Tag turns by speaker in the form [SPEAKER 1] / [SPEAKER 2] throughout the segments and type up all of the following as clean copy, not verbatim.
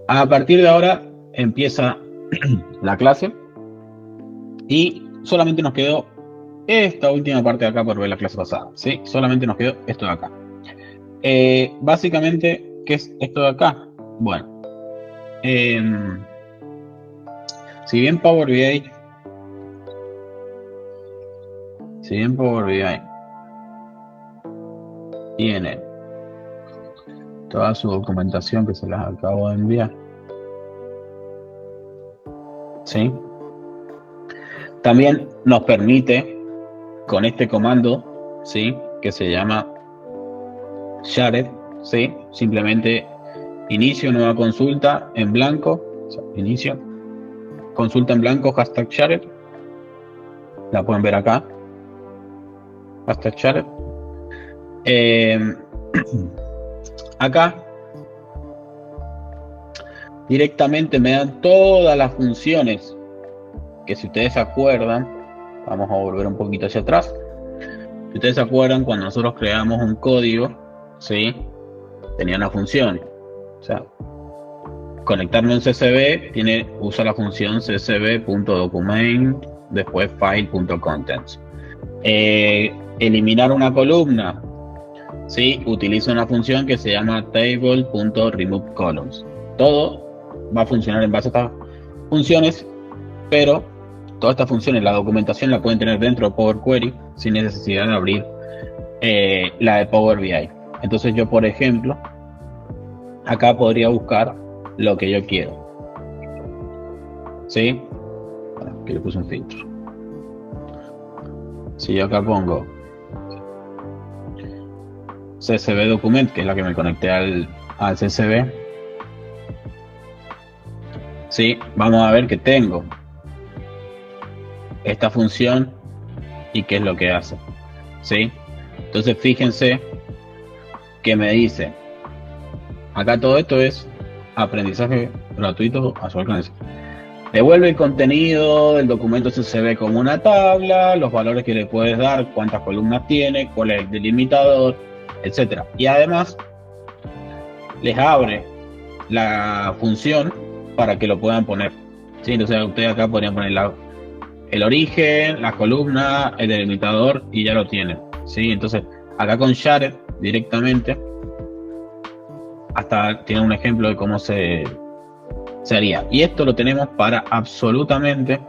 [SPEAKER 1] A partir de ahora empieza la clase y solamente nos quedó esta última parte de acá por ver la clase pasada, ¿sí? Solamente nos quedó esto de acá. Básicamente, ¿qué es esto de acá? Bueno, si bien Power BI tiene toda su documentación que se las acabo de enviar, ¿sí? También nos permite con este comando, ¿sí? Que se llama shared, ¿sí? Simplemente inicio nueva consulta en blanco, o sea, inicio consulta en blanco, hashtag shared, la pueden ver acá, hashtag shared. Acá directamente me dan todas las funciones que, si ustedes se acuerdan, vamos a volver un poquito hacia atrás. Si ustedes se acuerdan, cuando nosotros creamos un código, ¿sí? Tenía una función, o sea, conectarme a un CSV usa la función csv.document, después file.contents. Eliminar una columna, ¿sí? Utiliza una función que se llama table.removeColumns. Todo va a funcionar en base a estas funciones, pero todas estas funciones, la documentación la pueden tener dentro de Power Query sin necesidad de abrir la de Power BI. Entonces yo, por ejemplo, acá podría buscar lo que yo quiero, ¿sí? Aquí le puse un filtro. Si yo acá pongo CSV document, que es la que me conecté al CSV, ¿sí? Vamos a ver que tengo esta función y qué es lo que hace, ¿sí? Entonces fíjense que me dice, acá todo esto es aprendizaje gratuito a su alcance. Devuelve el contenido del documento CSV como una tabla, los valores que le puedes dar, cuántas columnas tiene, cuál es el delimitador, etcétera. Y además les abre la función para que lo puedan poner, ¿sí? Entonces ustedes acá podrían poner el origen, la columna, el delimitador y ya lo tienen, ¿sí? Entonces acá con Shared directamente hasta tiene un ejemplo de cómo se haría. Y esto lo tenemos para absolutamente,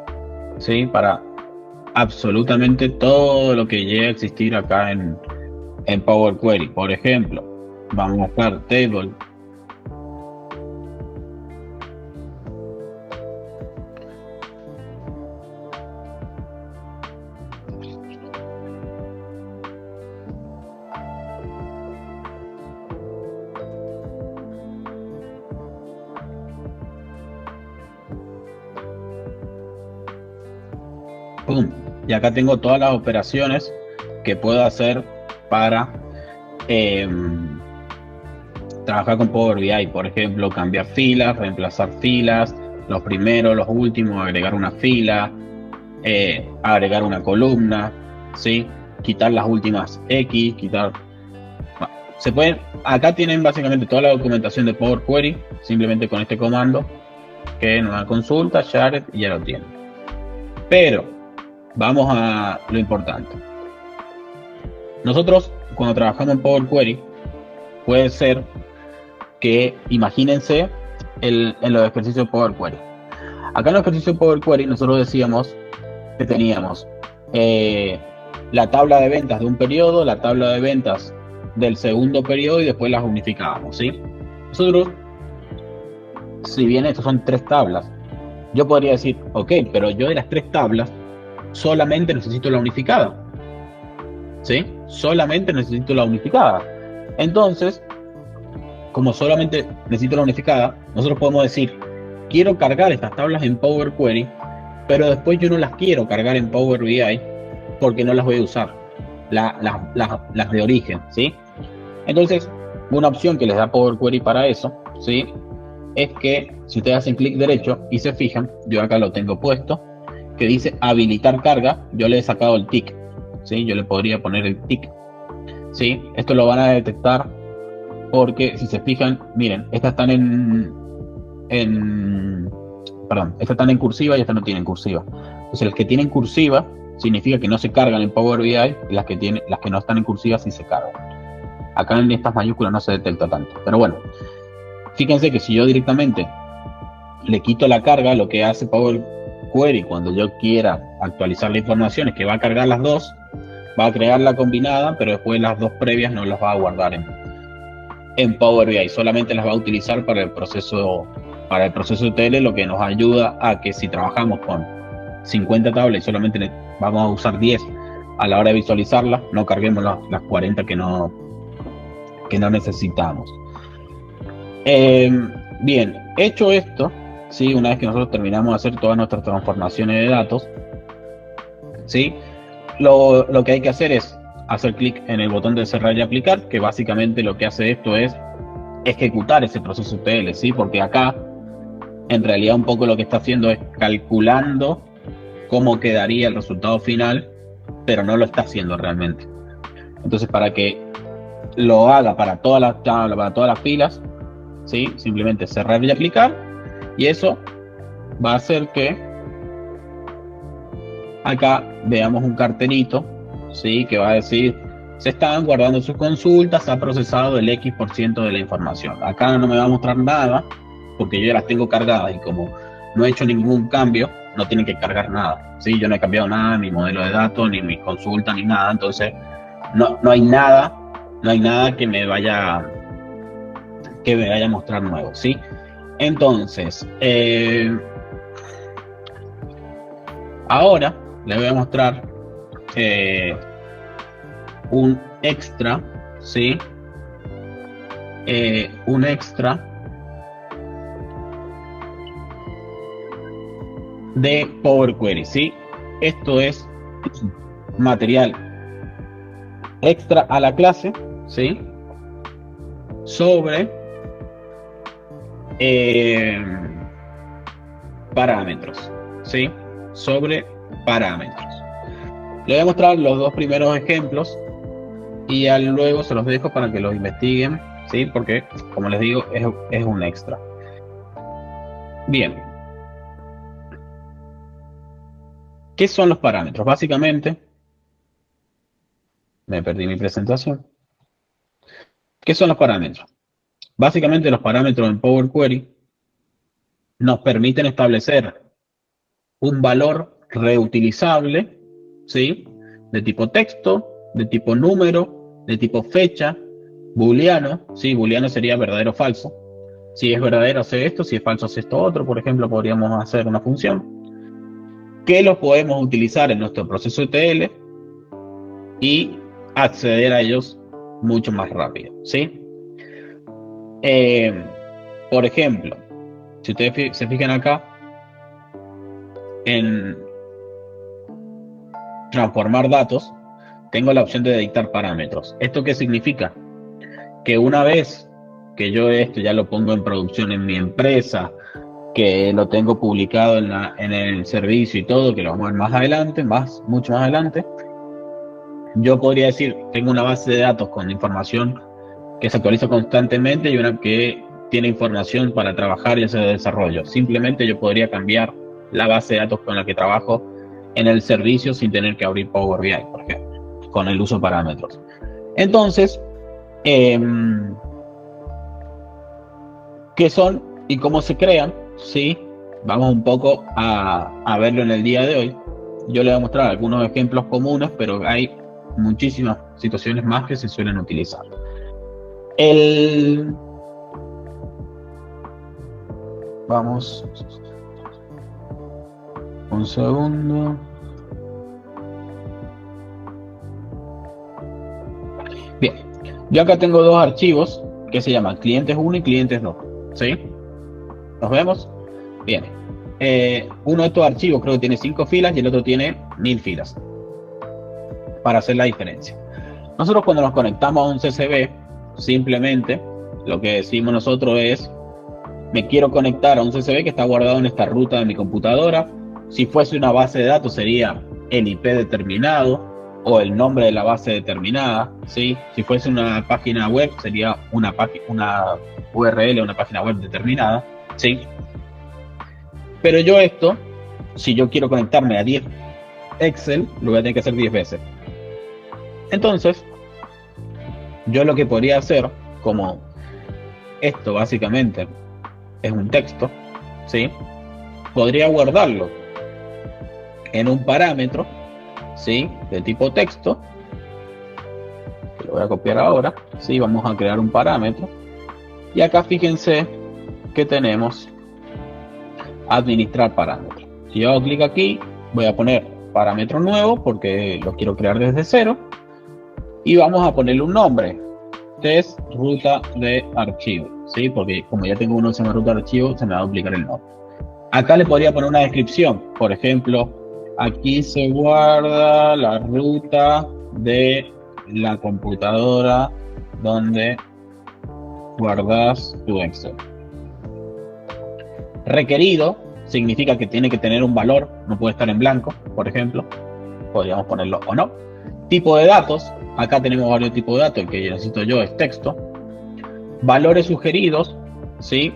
[SPEAKER 1] ¿sí? Para absolutamente todo lo que llegue a existir acá en Power Query. Por ejemplo, vamos a buscar table. ¡Pum! Y acá tengo todas las operaciones que puedo hacer para trabajar con Power BI. Por ejemplo, cambiar filas, reemplazar filas, los primeros, los últimos, agregar una fila, agregar una columna, ¿sí? Quitar las últimas X, quitar... Bueno, se pueden... Acá tienen básicamente toda la documentación de Power Query, simplemente con este comando, que nueva consulta, shared, y ya lo tienen. Pero vamos a lo importante. Nosotros, cuando trabajamos en Power Query, puede ser que, imagínense en los ejercicios de Power Query. Acá en los ejercicios de Power Query nosotros decíamos que teníamos la tabla de ventas de un periodo, la tabla de ventas del segundo periodo y después las unificábamos, ¿sí? Nosotros, si bien estos son 3 tablas, yo podría decir, ok, pero yo de las 3 tablas solamente necesito la unificada, ¿sí? Solamente necesito la unificada. Entonces, como solamente necesito la unificada, nosotros podemos decir, quiero cargar estas tablas en Power Query, pero después yo no las quiero cargar en Power BI porque no las voy a usar, las de origen, ¿sí? Entonces, una opción que les da Power Query para eso, ¿sí? Es que si ustedes hacen clic derecho y se fijan, yo acá lo tengo puesto, que dice habilitar carga, yo le he sacado el tick, ¿sí? Yo le podría poner el tick, ¿sí? Esto lo van a detectar porque si se fijan, miren, estas están estas están en cursiva y estas no tienen cursiva. Entonces las que tienen cursiva significa que no se cargan en Power BI, y las que no están en cursiva sí se cargan. Acá en estas mayúsculas no se detecta tanto, pero bueno, fíjense que si yo directamente le quito la carga, lo que hace Power Query cuando yo quiera actualizar la información es que va a cargar las dos, va a crear la combinada, pero después las dos previas no las va a guardar en Power BI, solamente las va a utilizar para el proceso ETL, lo que nos ayuda a que si trabajamos con 50 tablas y solamente vamos a usar 10 a la hora de visualizarlas, no carguemos las 40 que no necesitamos. Bien, hecho esto, ¿sí? Una vez que nosotros terminamos de hacer todas nuestras transformaciones de datos, ¿sí? Lo que hay que hacer es hacer clic en el botón de cerrar y aplicar, que básicamente lo que hace esto es ejecutar ese proceso ETL, ¿sí? Porque acá en realidad un poco lo que está haciendo es calculando cómo quedaría el resultado final, pero no lo está haciendo realmente. Entonces, para que lo haga para todas las filas, ¿sí? Simplemente cerrar y aplicar, y eso va a hacer que acá veamos un cartelito, ¿sí? Que va a decir: se están guardando sus consultas, ha procesado el X% de la información. Acá no me va a mostrar nada porque yo ya las tengo cargadas, y como no he hecho ningún cambio, no tienen que cargar nada, ¿sí? Yo no he cambiado nada, mi modelo de datos, ni mi consulta, ni nada. Entonces no hay nada que me vaya a mostrar nuevo, ¿sí? Entonces, ahora les voy a mostrar un extra, ¿sí? Un extra de Power Query, ¿sí? Esto es material extra a la clase, ¿sí? Sobre parámetros, ¿sí? Sobre parámetros. Les voy a mostrar los dos primeros ejemplos y ya luego se los dejo para que los investiguen, ¿sí? Porque, como les digo, es un extra. Bien. ¿Qué son los parámetros? Básicamente, me perdí mi presentación. ¿Qué son los parámetros? Básicamente, los parámetros en Power Query nos permiten establecer un valor reutilizable, ¿sí? De tipo texto, de tipo número, de tipo fecha, booleano, ¿sí? Booleano sería verdadero o falso. Si es verdadero, hace esto; si es falso, hace esto otro. Por ejemplo, podríamos hacer una función que lo podemos utilizar en nuestro proceso ETL y acceder a ellos mucho más rápido, ¿sí? Por ejemplo, si ustedes se fijan acá en transformar datos, tengo la opción de dictar parámetros. ¿Esto qué significa? Que una vez que yo esto ya lo pongo en producción en mi empresa, que lo tengo publicado en el servicio y todo, que lo vamos a ver más adelante, mucho más adelante, yo podría decir: tengo una base de datos con información que se actualiza constantemente y una que tiene información para trabajar y hacer desarrollo. Simplemente yo podría cambiar la base de datos con la que trabajo en el servicio sin tener que abrir Power BI, por ejemplo, con el uso de parámetros. Entonces, ¿qué son y cómo se crean? ¿Sí? Vamos un poco a verlo en el día de hoy. Yo les voy a mostrar algunos ejemplos comunes, pero hay muchísimas situaciones más que se suelen utilizar. Vamos un segundo. Bien, yo acá tengo dos archivos que se llaman clientes 1 y clientes 2, ¿sí? ¿Nos vemos? Bien. Uno de estos archivos creo que tiene 5 filas y el otro tiene 1000 filas, para hacer la diferencia. Nosotros, cuando nos conectamos a un CCB, simplemente lo que decimos nosotros es: me quiero conectar a un CCB que está guardado en esta ruta de mi computadora. Si fuese una base de datos, sería el IP determinado, o el nombre de la base determinada, ¿sí? Si fuese una página web, sería una URL, una página web determinada, ¿sí? Pero yo esto, si yo quiero conectarme a 10 Excel, lo voy a tener que hacer 10 veces. Entonces, yo lo que podría hacer, como esto básicamente es un texto, ¿sí? Podría guardarlo en un parámetro, ¿sí? De tipo texto, que lo voy a copiar ahora, ¿sí? Vamos a crear un parámetro. Y acá fíjense que tenemos administrar parámetros. Si yo hago clic aquí, voy a poner parámetro nuevo porque lo quiero crear desde cero. Y vamos a ponerle un nombre. Test ruta de archivo, ¿sí? Porque como ya tengo uno que se llama ruta de archivo, se me va a duplicar el nombre. Acá le podría poner una descripción. Por ejemplo, aquí se guarda la ruta de la computadora donde guardas tu Excel. Requerido significa que tiene que tener un valor, no puede estar en blanco, por ejemplo. Podríamos ponerlo o no. Tipo de datos, acá tenemos varios tipos de datos, el que necesito yo es texto. Valores sugeridos, ¿sí?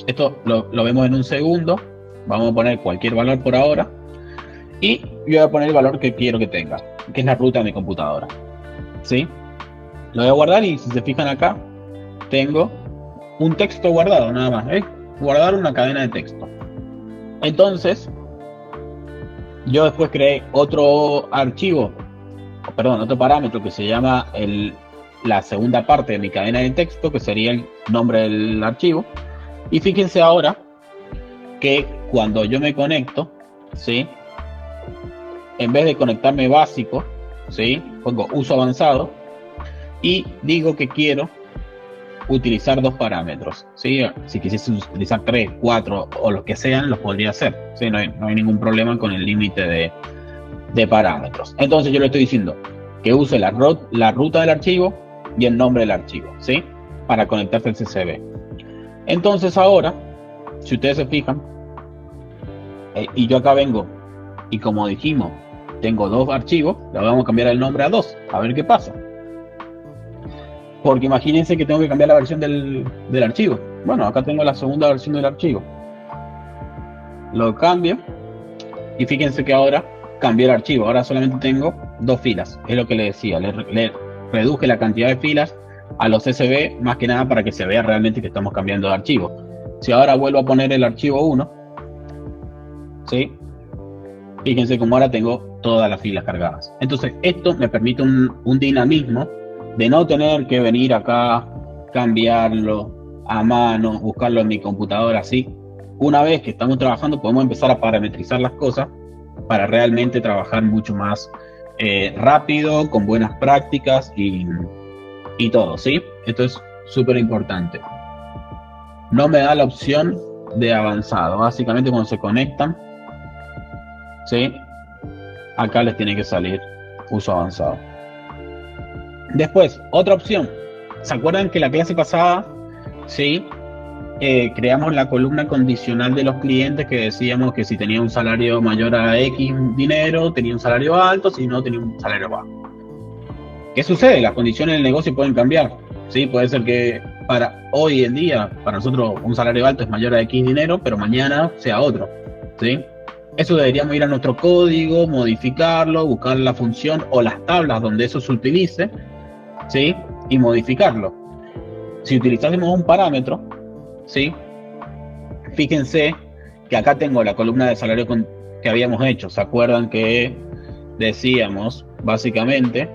[SPEAKER 1] Esto lo vemos en un segundo. Vamos a poner cualquier valor por ahora. Y yo voy a poner el valor que quiero que tenga, que es la ruta de mi computadora, ¿sí? Lo voy a guardar y si se fijan acá, tengo un texto guardado, nada más, ¿eh? Guardar una cadena de texto. Entonces, yo después creé otro archivo, perdón, otro parámetro que se llama la segunda parte de mi cadena de texto, que sería el nombre del archivo. Y fíjense ahora que cuando yo me conecto, ¿sí? En vez de conectarme básico, ¿sí? Pongo uso avanzado y digo que quiero utilizar dos parámetros, ¿sí? Si quisiese utilizar 3, 4 o los que sean, los podría hacer, ¿sí? No hay ningún problema con el límite de parámetros. Entonces yo le estoy diciendo que use la ruta del archivo y el nombre del archivo, ¿sí? Para conectarse al CSV. Entonces ahora, si ustedes se fijan, y yo acá vengo, y como dijimos, tengo dos archivos, le vamos a cambiar el nombre a 2, a ver qué pasa. Porque imagínense que tengo que cambiar la versión del archivo. Bueno, acá tengo la segunda versión del archivo. Lo cambio, y fíjense que ahora cambié el archivo. Ahora solamente tengo 2 filas, es lo que le decía, le reduje la cantidad de filas a los CSV, más que nada para que se vea realmente que estamos cambiando de archivo. Si ahora vuelvo a poner el archivo 1, ¿sí? Fíjense como ahora tengo todas las filas cargadas. Entonces esto me permite un dinamismo de no tener que venir acá, cambiarlo a mano, buscarlo en mi computadora, así. Una vez que estamos trabajando podemos empezar a parametrizar las cosas para realmente trabajar mucho más rápido, con buenas prácticas y todo, ¿sí? Esto es súper importante. No me da la opción de avanzado. Básicamente cuando se conectan, ¿sí? Acá les tiene que salir uso avanzado. Después, otra opción. ¿Se acuerdan que la clase pasada, sí, creamos la columna condicional de los clientes que decíamos que si tenía un salario mayor a X dinero, tenía un salario alto, si no, tenía un salario bajo? ¿Qué sucede? Las condiciones del negocio pueden cambiar, ¿sí? Puede ser que para hoy en día, para nosotros un salario alto es mayor a X dinero, pero mañana sea otro, ¿sí? Eso deberíamos ir a nuestro código, modificarlo, buscar la función o las tablas donde eso se utilice, ¿sí? Y modificarlo. Si utilizásemos un parámetro, ¿sí? Fíjense que acá tengo la columna de salario que habíamos hecho. ¿Se acuerdan que decíamos básicamente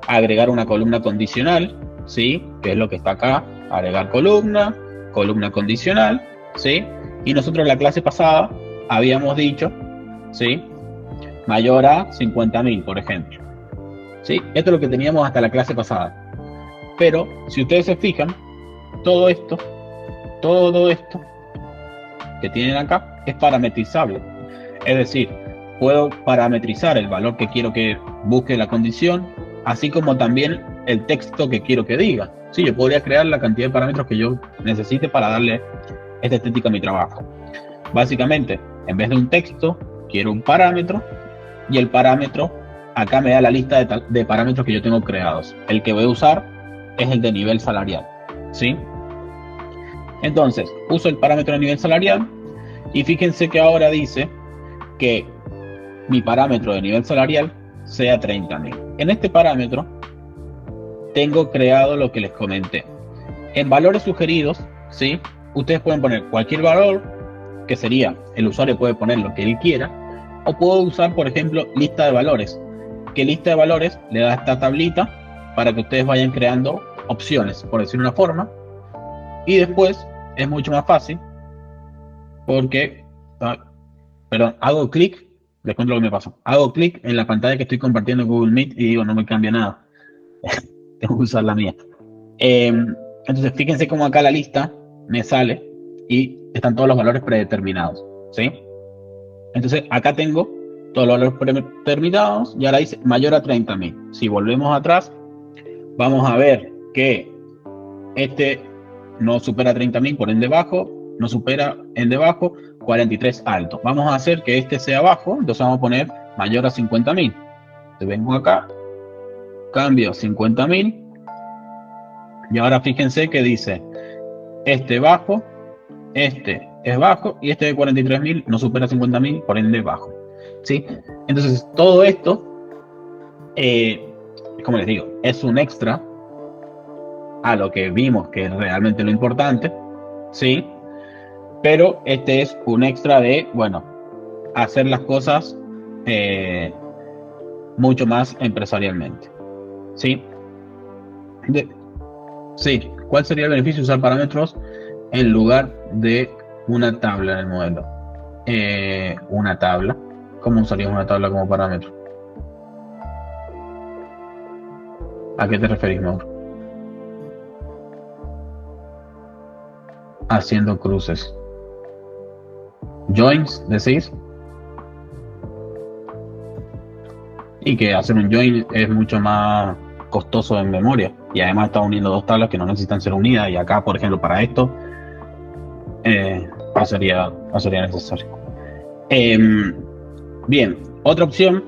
[SPEAKER 1] agregar una columna condicional, ¿sí? Que es lo que está acá, agregar columna condicional, ¿sí? Y nosotros en la clase pasada habíamos dicho, ¿sí? Mayor a 50.000, por ejemplo, ¿sí? Esto es lo que teníamos hasta la clase pasada. Pero si ustedes se fijan, todo esto que tienen acá es parametrizable. Es decir, puedo parametrizar el valor que quiero que busque la condición, así como también el texto que quiero que diga. Sí, yo podría crear la cantidad de parámetros que yo necesite para darle esta estética a mi trabajo. Básicamente, en vez de un texto, quiero un parámetro, y el parámetro acá me da la lista de parámetros que yo tengo creados. El que voy a usar es el de nivel salarial, ¿sí? Entonces, uso el parámetro de nivel salarial y fíjense que ahora dice que mi parámetro de nivel salarial sea 30.000. En este parámetro tengo creado lo que les comenté. En valores sugeridos, ¿sí? Ustedes pueden poner cualquier valor, que sería, el usuario puede poner lo que él quiera, o puedo usar, por ejemplo, lista de valores. Que lista de valores le da esta tablita para que ustedes vayan creando opciones, por decir una forma, y después es mucho más fácil porque, perdón, hago clic, les cuento lo que me pasó, hago clic en la pantalla que estoy compartiendo en Google Meet y digo, no me cambia nada, tengo que usar la mía. Entonces fíjense cómo acá la lista me sale y están todos los valores predeterminados, ¿sí? Entonces acá tengo todos los valores predeterminados y ahora dice mayor a 30.000. Si volvemos atrás, vamos a ver que este no supera 30.000, por ende bajo, no supera en debajo, 43 alto. Vamos a hacer que este sea bajo, entonces vamos a poner mayor a 50.000. Entonces vengo acá, cambio 50.000 y ahora fíjense que dice este bajo, este es bajo y este de 43.000 no supera 50.000, por ende bajo, ¿sí? Entonces todo esto, como les digo, es un extra a lo que vimos que es realmente lo importante, ¿sí? Pero este es un extra de, bueno, hacer las cosas mucho más empresarialmente, ¿sí? Sí, ¿cuál sería el beneficio de usar parámetros en lugar de una tabla en el modelo? Una tabla. ¿Cómo usarías una tabla como parámetro? ¿A qué te referís, Mauro? Haciendo cruces. Joins, decís. Y que hacer un join es mucho más costoso en memoria. Y además está uniendo dos tablas que no necesitan ser unidas. Y acá, por ejemplo, para esto no sería necesario. Bien, otra opción.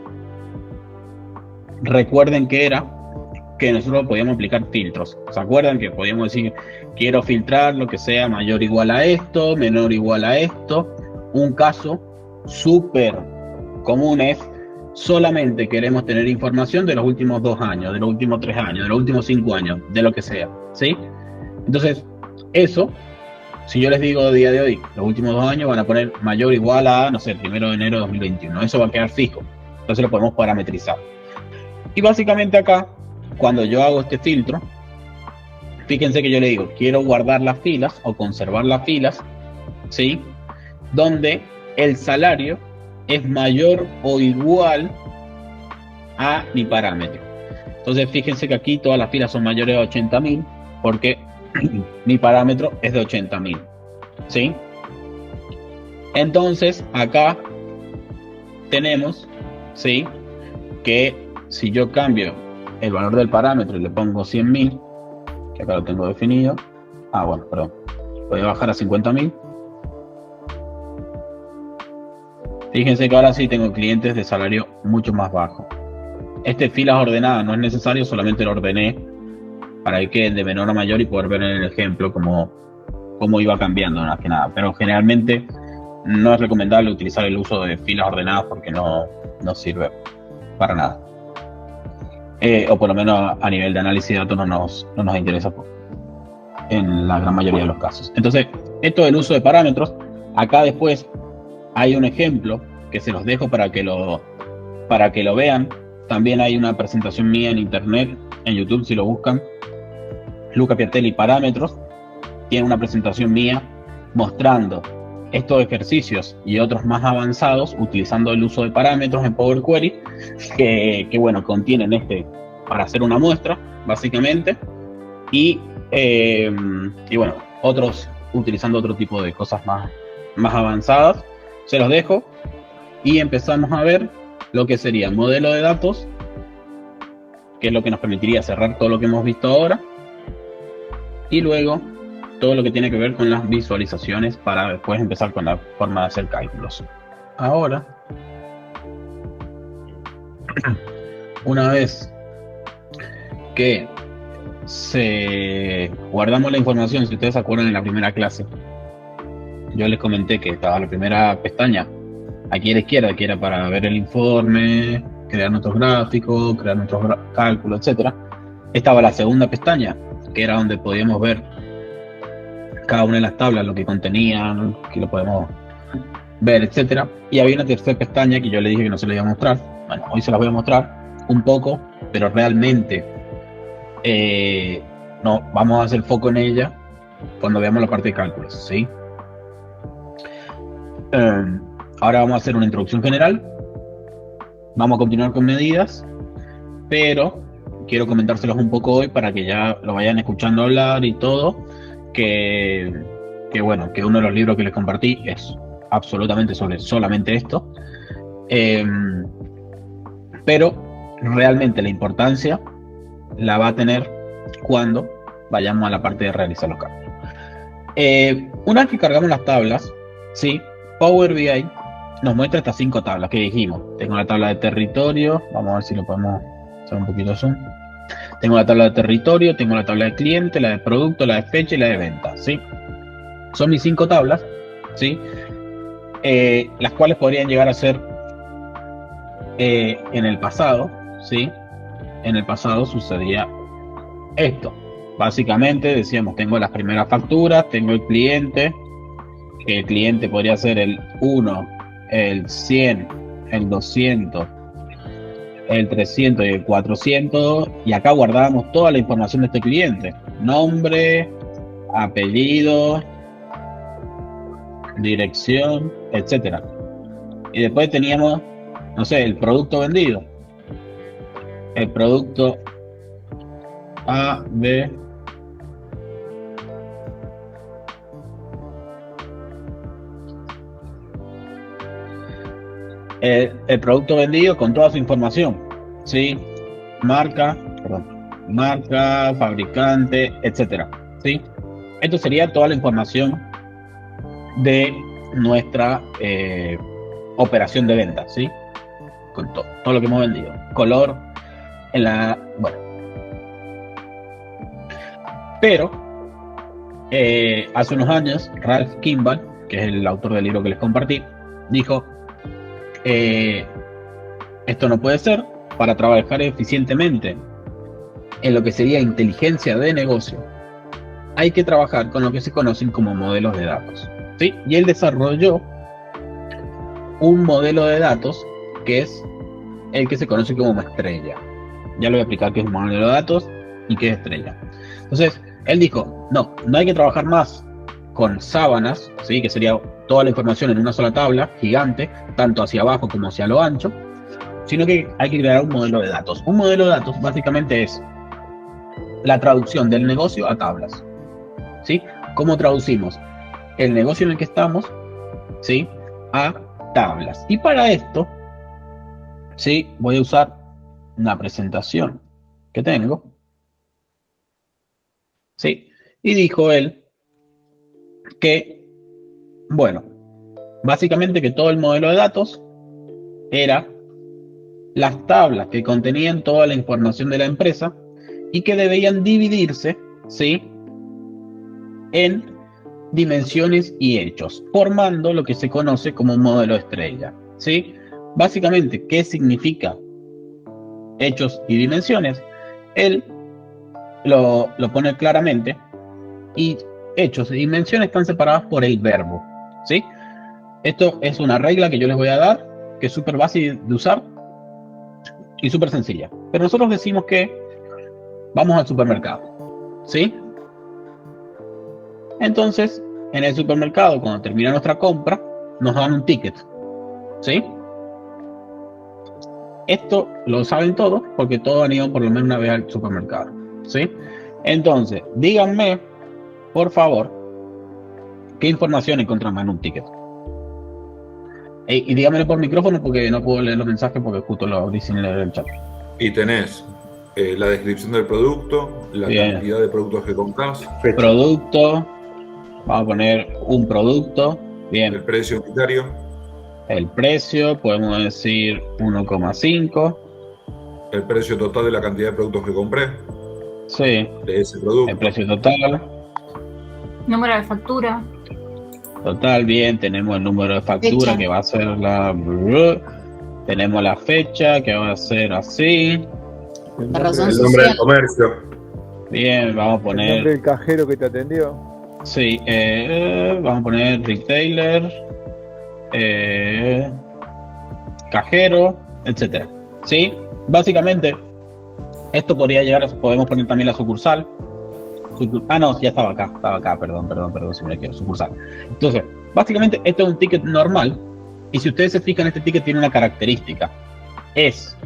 [SPEAKER 1] Recuerden que era que nosotros podíamos aplicar filtros. ¿Se acuerdan que podíamos decir, quiero filtrar lo que sea mayor o igual a esto, menor o igual a esto? Un caso súper común es solamente queremos tener información de los últimos 2 años, de los últimos 3 años, de los últimos 5 años, de lo que sea, ¿sí? Entonces, eso, si yo les digo a día de hoy, los últimos 2 años van a poner mayor o igual a, no sé, 1 de enero de 2021. Eso va a quedar fijo. Entonces lo podemos parametrizar. Y básicamente acá, cuando yo hago este filtro, fíjense que yo le digo, quiero guardar las filas o conservar las filas, ¿sí? Donde el salario es mayor o igual a mi parámetro. Entonces fíjense que aquí todas las filas son mayores a 80.000 porque mi parámetro es de 80.000, ¿sí? Entonces acá tenemos, ¿sí? Que si yo cambio el valor del parámetro y le pongo 100.000, que acá lo tengo definido, bueno, perdón, voy a bajar a 50.000. Fíjense que ahora sí tengo clientes de salario mucho más bajo. Este filas ordenadas no es necesario, solamente lo ordené para que quede de menor a mayor y poder ver en el ejemplo cómo iba cambiando, más que nada. Pero generalmente no es recomendable utilizar el uso de filas ordenadas porque no sirve para nada. O por lo menos a nivel de análisis de datos no nos interesa en la gran mayoría de los casos. Entonces, esto del uso de parámetros, acá después hay un ejemplo que se los dejo para que lo vean. También hay una presentación mía en internet, en YouTube, si lo buscan, Luca Piatelli Parámetros. Tiene una presentación mía mostrando estos ejercicios y otros más avanzados utilizando el uso de parámetros en Power Query que bueno, contienen para hacer una muestra, básicamente, y bueno, otros utilizando otro tipo de cosas más avanzadas. Se los dejo y empezamos a ver lo que sería modelo de datos, que es lo que nos permitiría cerrar todo lo que hemos visto ahora, y luego todo lo que tiene que ver con las visualizaciones para después empezar con la forma de hacer cálculos. Ahora una vez que guardamos la información, si ustedes se acuerdan en la primera clase, yo les comenté que estaba la primera pestaña aquí a la izquierda, que era para ver el informe, crear nuestros gráficos, crear nuestros cálculos, etcétera. Estaba la segunda pestaña, que era donde podíamos ver cada una de las tablas, lo que contenían, que lo podemos ver, etcétera. Y había una tercera pestaña que yo le dije que no se la iba a mostrar. Bueno, hoy se las voy a mostrar un poco, pero realmente no vamos a hacer foco en ella cuando veamos la parte de cálculos, ¿sí? Ahora vamos a hacer una introducción general, vamos a continuar con medidas, pero quiero comentárselos un poco hoy para que ya lo vayan escuchando hablar y todo, que bueno, que uno de los libros que les compartí es absolutamente sobre solamente esto, pero realmente la importancia la va a tener cuando vayamos a la parte de realizar los cálculos. Una vez que cargamos las tablas, ¿sí? Power BI nos muestra estas 5 tablas que dijimos. Tengo la tabla de territorio, vamos a ver si lo podemos hacer un poquito de zoom. Tengo la tabla de territorio, tengo la tabla de cliente, la de producto, la de fecha y la de venta, ¿sí? Son mis 5 tablas, ¿sí? Las cuales podrían llegar a ser en el pasado, ¿sí? En el pasado sucedía esto. Básicamente decíamos, tengo las primeras facturas, tengo el cliente, que el cliente podría ser el 1, el 100, el 200, el 300 y el 400, y acá guardábamos toda la información de este cliente: nombre, apellido, dirección, etcétera. Y después teníamos, no sé, el producto vendido, el producto A, B, el producto vendido con toda su información, ¿sí? Marca, fabricante, etcétera, ¿sí? Esto sería toda la información de nuestra operación de venta, ¿sí? Con todo lo que hemos vendido. Color, bueno. Pero hace unos años Ralph Kimball, que es el autor del libro que les compartí, dijo: esto no puede ser. Para trabajar eficientemente en lo que sería inteligencia de negocio, hay que trabajar con lo que se conocen como modelos de datos, ¿sí? Y él desarrolló un modelo de datos que es el que se conoce como estrella. Ya lo voy a explicar qué es un modelo de datos y qué es estrella. Entonces, él dijo, no hay que trabajar más con sábanas, ¿sí? Que sería toda la información en una sola tabla gigante, tanto hacia abajo como hacia lo ancho, sino que hay que crear un modelo de datos. Un modelo de datos básicamente es la traducción del negocio a tablas, ¿sí? ¿Cómo traducimos el negocio en el que estamos, ¿sí?, a tablas? Y para esto, ¿sí?, voy a usar una presentación que tengo, ¿sí? Y dijo él que, bueno, básicamente que todo el modelo de datos era las tablas que contenían toda la información de la empresa y que debían dividirse, ¿sí?, en dimensiones y hechos, formando lo que se conoce como un modelo estrella, ¿sí? Básicamente, ¿qué significa hechos y dimensiones? Él lo pone claramente, y hechos y dimensiones están separadas por el verbo, ¿sí? Esto es una regla que yo les voy a dar, que es súper fácil de usar y súper sencilla. Pero nosotros decimos que vamos al supermercado, ¿sí? Entonces, en el supermercado, cuando termina nuestra compra, nos dan un ticket, ¿sí? Esto lo saben todos porque todos han ido por lo menos una vez al supermercado, ¿sí? Entonces, díganme, por favor, ¿qué información encontramos en un ticket? Y díganmelo por micrófono porque no puedo leer los mensajes porque justo lo abrí sin leer el chat.
[SPEAKER 2] Y tenés la descripción del producto, la cantidad de productos que compras,
[SPEAKER 1] fecha. Producto, vamos a poner un producto, bien.
[SPEAKER 2] El precio unitario.
[SPEAKER 1] El precio, podemos decir 1,5.
[SPEAKER 2] el precio total de la cantidad de productos que compré.
[SPEAKER 1] Sí.
[SPEAKER 2] De ese producto.
[SPEAKER 1] El precio total.
[SPEAKER 3] Número de factura.
[SPEAKER 1] Total, bien. Tenemos el número de factura
[SPEAKER 3] Fecha.
[SPEAKER 1] que va a ser la... Tenemos la fecha que va a ser así.
[SPEAKER 3] La razón
[SPEAKER 2] El nombre del
[SPEAKER 3] social.
[SPEAKER 2] comercio.
[SPEAKER 1] Bien, vamos a
[SPEAKER 4] El
[SPEAKER 1] poner...
[SPEAKER 4] nombre del cajero que te atendió.
[SPEAKER 1] Sí, vamos a poner retailer, cajero, etcétera. ¿Sí? Básicamente, esto podría llegar a... Podemos poner también la sucursal. Ah, no, ya estaba acá, perdón, si me quiero, sucursal. Entonces, básicamente, esto es un ticket normal. Y si ustedes se fijan, este ticket tiene una característica. Es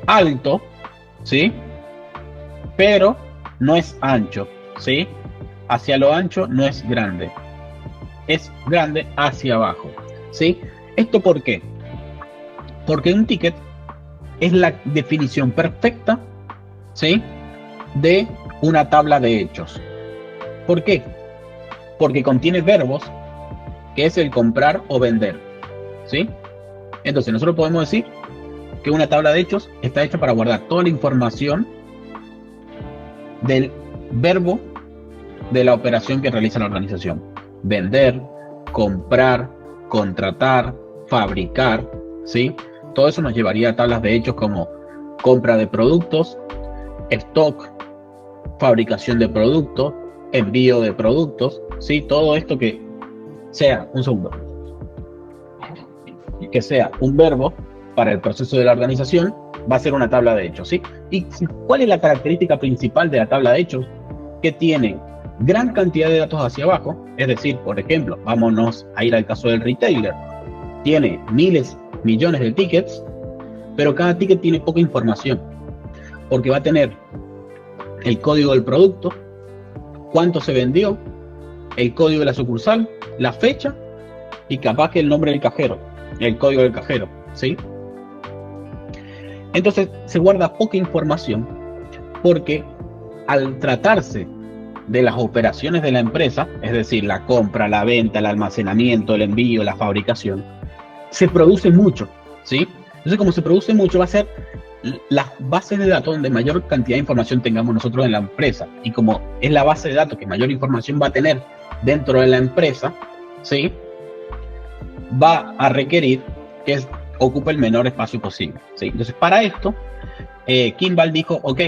[SPEAKER 1] alto, ¿sí? Pero no es ancho, ¿sí? Hacia lo ancho no es grande. Es grande hacia abajo, ¿sí? ¿Esto por qué? Porque un ticket es la definición perfecta, ¿sí? De una tabla de hechos. ¿Por qué? Porque contiene verbos, que es el comprar o vender, ¿sí? Entonces nosotros podemos decir que una tabla de hechos está hecha para guardar toda la información del verbo de la operación que realiza la organización. Vender, comprar, contratar, fabricar, ¿sí? Todo eso nos llevaría a tablas de hechos como compra de productos, stock, fabricación de productos, envío de productos, ¿sí? Todo esto que sea, un segundo, que sea un verbo para el proceso de la organización, va a ser una tabla de hechos, ¿sí? ¿Y cuál es la característica principal de la tabla de hechos? Que tiene gran cantidad de datos hacia abajo, es decir, por ejemplo, vámonos a ir al caso del retailer, tiene miles, millones de tickets, pero cada ticket tiene poca información, porque va a tener el código del producto, cuánto se vendió, el código de la sucursal, la fecha y capaz que el nombre del cajero, el código del cajero, ¿sí? Entonces se guarda poca información porque al tratarse de las operaciones de la empresa, es decir, la compra, la venta, el almacenamiento, el envío, la fabricación, se produce mucho, ¿sí? Entonces, como se produce mucho, va a ser las bases de datos donde mayor cantidad de información tengamos nosotros en la empresa. Y como es la base de datos que mayor información va a tener dentro de la empresa, ¿sí? Va a requerir que ocupe el menor espacio posible, ¿sí? Entonces, para esto, Kimball dijo, ok,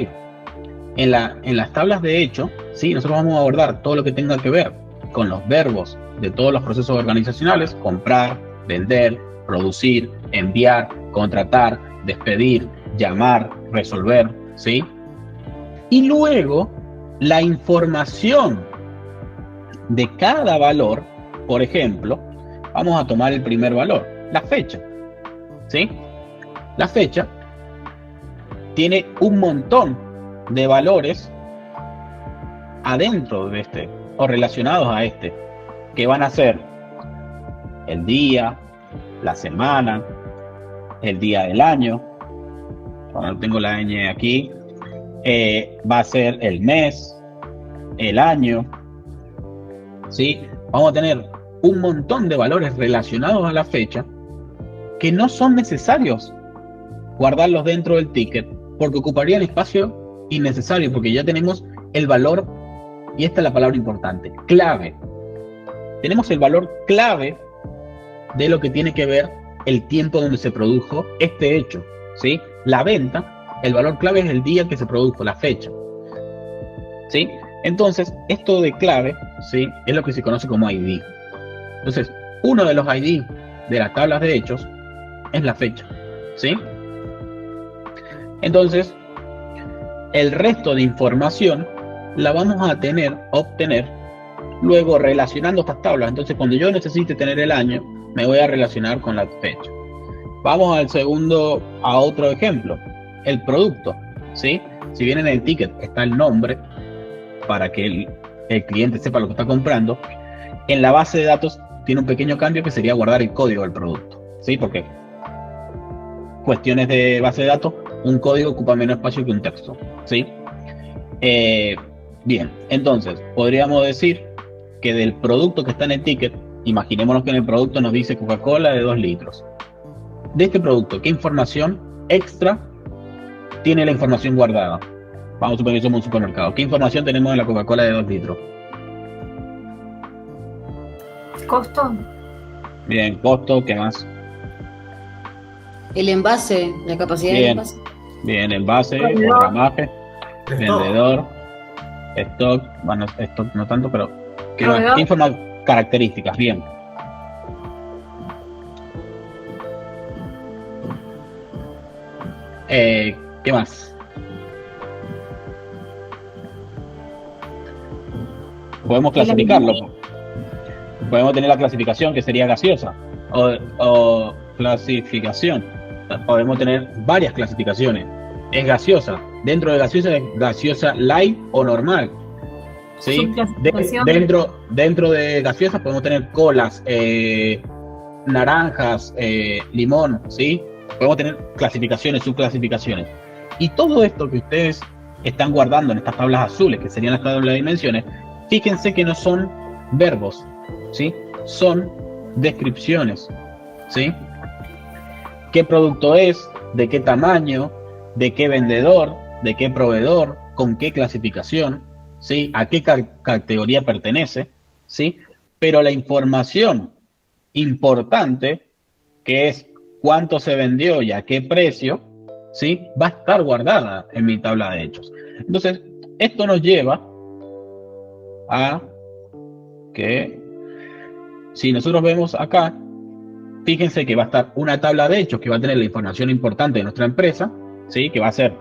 [SPEAKER 1] en las tablas de hecho, ¿sí? Nosotros vamos a abordar todo lo que tenga que ver con los verbos de todos los procesos organizacionales: comprar, vender, producir, enviar, contratar, despedir, llamar, resolver, ¿sí? Y luego, la información de cada valor, por ejemplo, vamos a tomar el primer valor, la fecha, ¿sí? La fecha tiene un montón de valores adentro de este o relacionados a este, que van a ser el día, la semana, el día del año. Ahora tengo la ñ aquí. Va a ser el mes, el año, ¿sí? Vamos a tener un montón de valores relacionados a la fecha que no son necesarios guardarlos dentro del ticket porque ocuparían espacio innecesario, porque ya tenemos el valor, y esta es la palabra importante, clave. Tenemos el valor clave de lo que tiene que ver el tiempo donde se produjo este hecho, ¿sí? La venta, el valor clave es el día que se produjo, la fecha, ¿sí? Entonces, esto de clave, ¿sí? Es lo que se conoce como ID. Entonces, uno de los ID de las tablas de hechos es la fecha, ¿sí? Entonces, el resto de información la vamos a obtener luego relacionando estas tablas. Entonces, cuando yo necesite tener el año, me voy a relacionar con la fecha. Vamos a otro ejemplo, el producto, ¿sí? Si bien en el ticket está el nombre para que el cliente sepa lo que está comprando, en la base de datos tiene un pequeño cambio que sería guardar el código del producto, ¿sí? Porque cuestiones de base de datos, un código ocupa menos espacio que un texto, ¿sí? Bien, entonces podríamos decir que del producto que está en el ticket, imaginémonos que en el producto nos dice Coca-Cola de 2 litros. De este producto, ¿qué información extra tiene la información guardada. Vamos a suponer que somos un supermercado. ¿Qué información tenemos de la Coca-Cola de 2 litros?
[SPEAKER 3] ¿Costo?
[SPEAKER 1] Bien, costo, ¿qué más?
[SPEAKER 5] El envase, la capacidad del envase.
[SPEAKER 1] Bien, envase,
[SPEAKER 3] Vendedor.
[SPEAKER 1] gramaje, vendedor, stock, bueno, stock no tanto, pero ¿qué más?
[SPEAKER 3] Proveedor.
[SPEAKER 1] ¿Qué informa? Características, bien. ¿Qué más? Podemos clasificarlo. Podemos tener la clasificación que sería gaseosa o clasificación. Podemos tener varias clasificaciones. Es gaseosa. Dentro de gaseosa es gaseosa light o normal. ¿Sí?
[SPEAKER 3] Subclasificación.
[SPEAKER 1] Dentro de gaseosas podemos tener colas, naranjas, limón, ¿sí? Podemos tener clasificaciones, subclasificaciones. Y todo esto que ustedes están guardando en estas tablas azules, que serían las tablas de dimensiones, fíjense que no son verbos, ¿sí? Son descripciones, ¿sí? ¿Qué producto es? ¿De qué tamaño? ¿De qué vendedor? ¿De qué proveedor? ¿Con qué clasificación? ¿Sí? ¿A qué categoría pertenece? ¿Sí? Pero la información importante, que es cuánto se vendió y a qué precio, ¿sí? Va a estar guardada en mi tabla de hechos. Entonces, esto nos lleva a que, si nosotros vemos acá, fíjense que va a estar una tabla de hechos que va a tener la información importante de nuestra empresa, ¿sí? Que va a ser,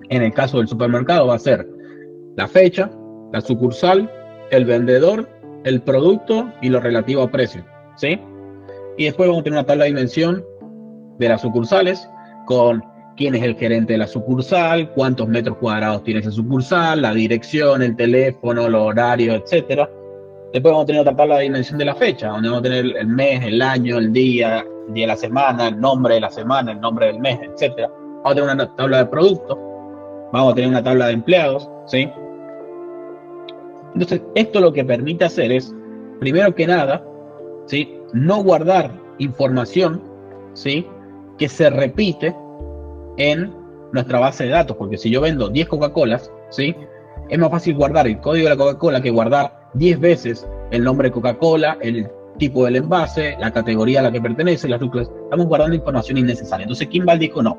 [SPEAKER 1] en el caso del supermercado, va a ser la fecha, la sucursal, el vendedor, el producto y lo relativo a precio, ¿sí? Y después vamos a tener una tabla de dimensión de las sucursales con quién es el gerente de la sucursal, cuántos metros cuadrados tiene esa sucursal, la dirección, el teléfono, los horarios, etcétera. Después vamos a tener otra tabla de dimensión de la fecha, donde vamos a tener el mes, el año, el día de la semana, el nombre de la semana, el nombre del mes, etcétera. Vamos a tener una tabla de productos, vamos a tener una tabla de empleados, ¿sí? Entonces, esto lo que permite hacer es, primero que nada, ¿sí? No guardar información, ¿sí? Que se repite en nuestra base de datos, porque si yo vendo 10 Coca-Colas, ¿sí? Es más fácil guardar el código de la Coca-Cola que guardar 10 veces el nombre de Coca-Cola, el tipo del envase, la categoría a la que pertenece, las lucas. Estamos guardando información innecesaria. Entonces, Kimball dijo no.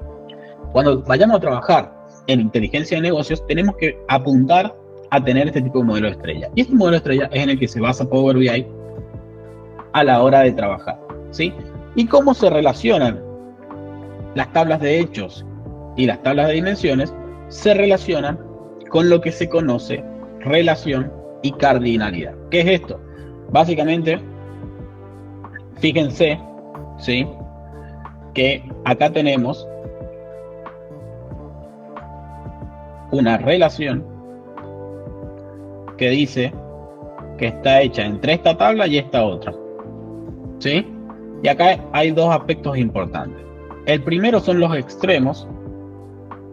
[SPEAKER 1] Cuando vayamos a trabajar en inteligencia de negocios, tenemos que apuntar a tener este tipo de modelo de estrella. Y este modelo de estrella es en el que se basa Power BI a la hora de trabajar, ¿sí? ¿Y cómo se relacionan las tablas de hechos y las tablas de dimensiones? Se relacionan con lo que se conoce relación y cardinalidad. ¿Qué es esto? Básicamente, fíjense, ¿sí? Que acá tenemos una relación que dice que está hecha entre esta tabla y esta otra, ¿sí? Y acá hay dos aspectos importantes. El primero son los extremos,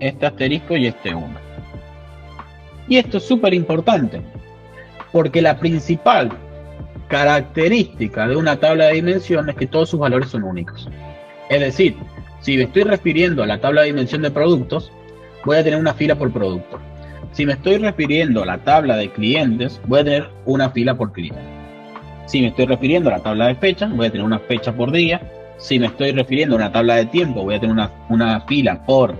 [SPEAKER 1] este asterisco y este 1. Y esto es súper importante, porque la principal característica de una tabla de dimensión es que todos sus valores son únicos. Es decir, si me estoy refiriendo a la tabla de dimensión de productos, voy a tener una fila por producto. Si me estoy refiriendo a la tabla de clientes, voy a tener una fila por cliente. Si me estoy refiriendo a la tabla de fechas, voy a tener una fecha por día. Si me estoy refiriendo a una tabla de tiempo, voy a tener una fila por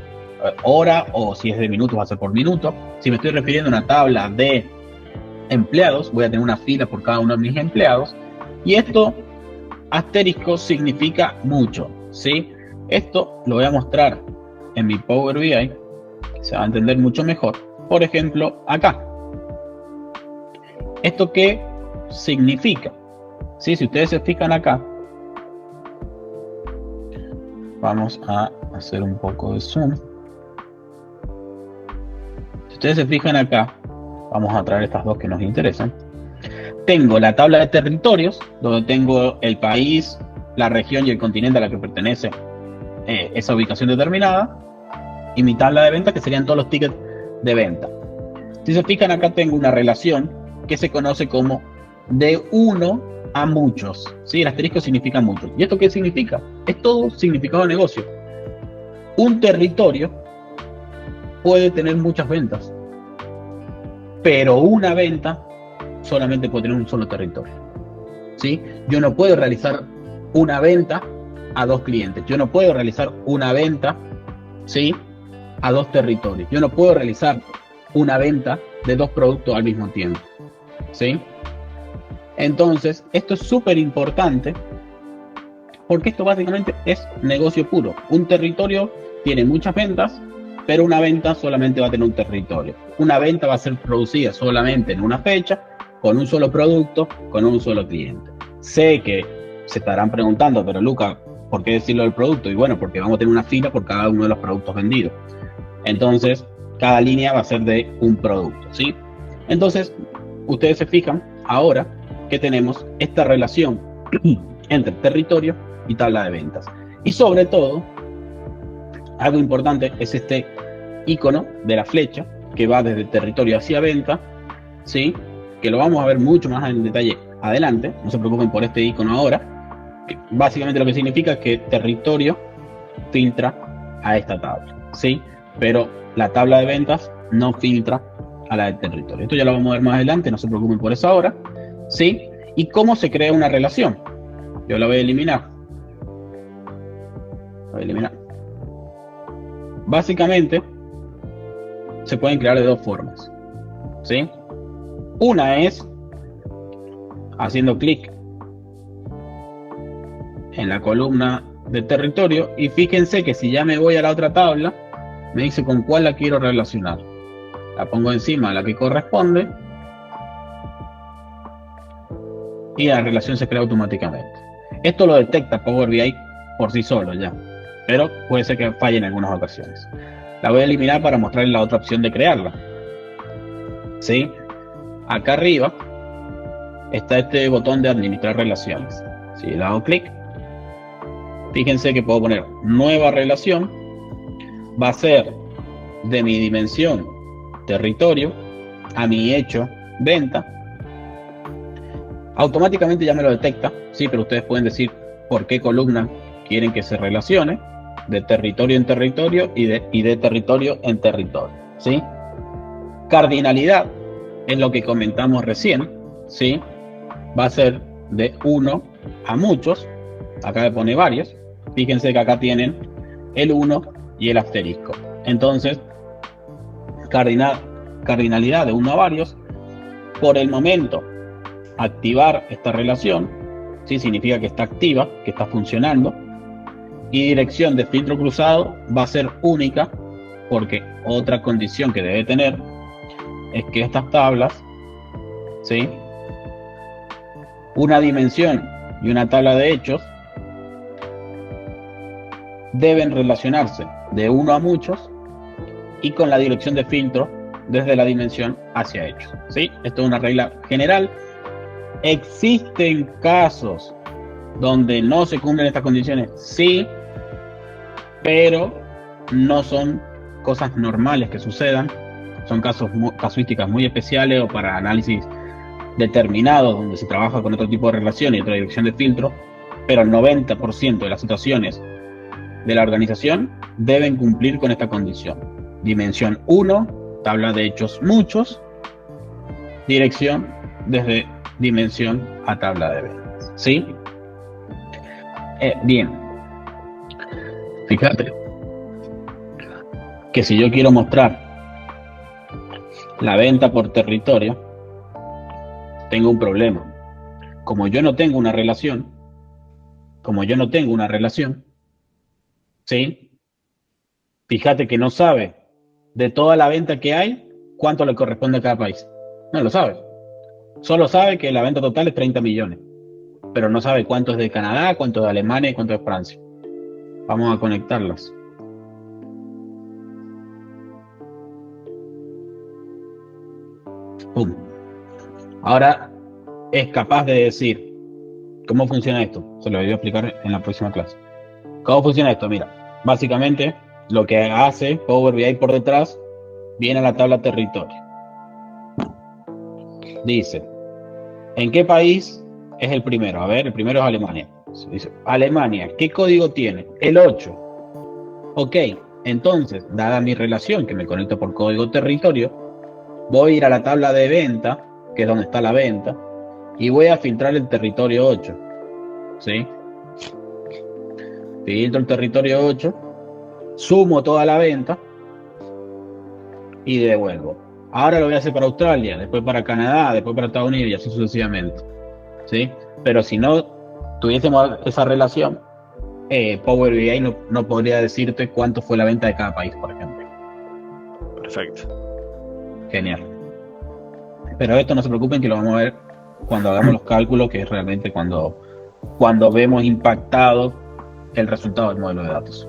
[SPEAKER 1] hora, o si es de minutos, va a ser por minuto. Si me estoy refiriendo a una tabla de empleados, voy a tener una fila por cada uno de mis empleados. Y esto, asterisco, significa mucho, ¿sí? Esto lo voy a mostrar en mi Power BI, se va a entender mucho mejor. Por ejemplo, acá. ¿Esto qué significa? ¿Sí? Si ustedes se fijan acá, vamos a hacer un poco de zoom. Si ustedes se fijan acá, vamos a traer estas dos que nos interesan. Tengo la tabla de territorios, donde tengo el país, la región y el continente a la que pertenece esa ubicación determinada, y mi tabla de venta, que serían todos los tickets de venta. Si se fijan acá, tengo una relación que se conoce como de 1 a muchos, ¿sí? El asterisco significa muchos. ¿Y esto qué significa? Es todo significado de negocio. Un territorio puede tener muchas ventas, pero una venta solamente puede tener un solo territorio, ¿sí? Yo no puedo realizar una venta a 2 clientes, yo no puedo realizar una venta, ¿sí?, a 2 territorios, yo no puedo realizar una venta de 2 productos al mismo tiempo, ¿sí? Entonces, esto es súper importante porque esto básicamente es negocio puro. Un territorio tiene muchas ventas, pero una venta solamente va a tener un territorio. Una venta va a ser producida solamente en una fecha, con un solo producto, con un solo cliente. Sé que se estarán preguntando, pero Luca, ¿por qué decirlo del producto? Y bueno, porque vamos a tener una fila por cada uno de los productos vendidos. Entonces, cada línea va a ser de un producto, ¿sí? Entonces, ustedes se fijan ahora que tenemos esta relación entre territorio y tabla de ventas. Y sobre todo, algo importante es este icono de la flecha que va desde territorio hacia venta, ¿sí? Que lo vamos a ver mucho más en detalle adelante, no se preocupen por este icono ahora. Básicamente lo que significa es que territorio filtra a esta tabla, ¿sí? Pero la tabla de ventas no filtra a la de territorio. Esto ya lo vamos a ver más adelante, no se preocupen por eso ahora, ¿sí? ¿Y cómo se crea una relación? Yo la voy a eliminar. Básicamente, se pueden crear de 2 formas, ¿sí? Una es haciendo clic en la columna de territorio y fíjense que si ya me voy a la otra tabla, me dice con cuál la quiero relacionar. La pongo encima a la que corresponde y la relación se crea automáticamente. Esto lo detecta Power BI por sí solo ya, pero puede ser que falle en algunas ocasiones. La voy a eliminar para mostrarles la otra opción de crearla, ¿sí? Acá arriba está este botón de administrar relaciones. Si le hago clic, fíjense que puedo poner nueva relación, va a ser de mi dimensión territorio a mi hecho venta. Automáticamente ya me lo detecta, sí, pero ustedes pueden decir por qué columna quieren que se relacione, de territorio en territorio y de territorio en territorio, ¿sí? Cardinalidad es lo que comentamos recién, ¿sí? Va a ser de 1 a muchos, acá le pone varios, fíjense que acá tienen el 1 y el asterisco. Entonces, cardinalidad de 1 a varios, por el momento, activar esta relación, ¿sí? Significa que está activa, que está funcionando, y dirección de filtro cruzado va a ser única, porque otra condición que debe tener es que estas tablas, ¿sí?, una dimensión y una tabla de hechos deben relacionarse de 1 a muchos y con la dirección de filtro desde la dimensión hacia hechos, ¿sí? Esto es una regla general. ¿Existen casos donde no se cumplen estas condiciones? Sí, pero no son cosas normales que sucedan. Son casuísticas muy especiales o para análisis determinados donde se trabaja con otro tipo de relación y otra dirección de filtro, pero el 90% de las situaciones de la organización deben cumplir con esta condición. Dimensión 1, tabla de hechos muchos, dirección desde dimensión a tabla de ventas, ¿sí? Bien, fíjate que si yo quiero mostrar la venta por territorio, tengo un problema. Como yo no tengo una relación, ¿sí? Fíjate que no sabe de toda la venta que hay, cuánto le corresponde a cada país. No lo sabe. Solo sabe que la venta total es 30 millones, pero no sabe cuánto es de Canadá, cuánto es de Alemania y cuánto es de Francia. Vamos a conectarlas. ¡Pum! Ahora es capaz de decir cómo funciona esto. Se lo voy a explicar en la próxima clase. ¿Cómo funciona esto? Mira, básicamente lo que hace Power BI por detrás viene a la tabla territorio. Dice, ¿en qué país es el primero? A ver, el primero es Alemania. Dice, Alemania, ¿qué código tiene? El 8. Ok, Entonces, dada mi relación que me conecto por código territorio, voy a ir a la tabla de venta, que es donde está la venta, y voy a filtrar el territorio 8. ¿Sí? Filtro el territorio 8, sumo toda la venta y devuelvo. Ahora lo voy a hacer para Australia, después para Canadá, después para Estados Unidos y así sucesivamente. ¿Sí? Pero si no tuviésemos esa relación, Power BI no podría decirte cuánto fue la venta de cada país, por ejemplo.
[SPEAKER 6] Perfecto.
[SPEAKER 1] Genial. Pero esto no se preocupen, que lo vamos a ver cuando hagamos los cálculos, que es realmente cuando vemos impactado el resultado del modelo de datos.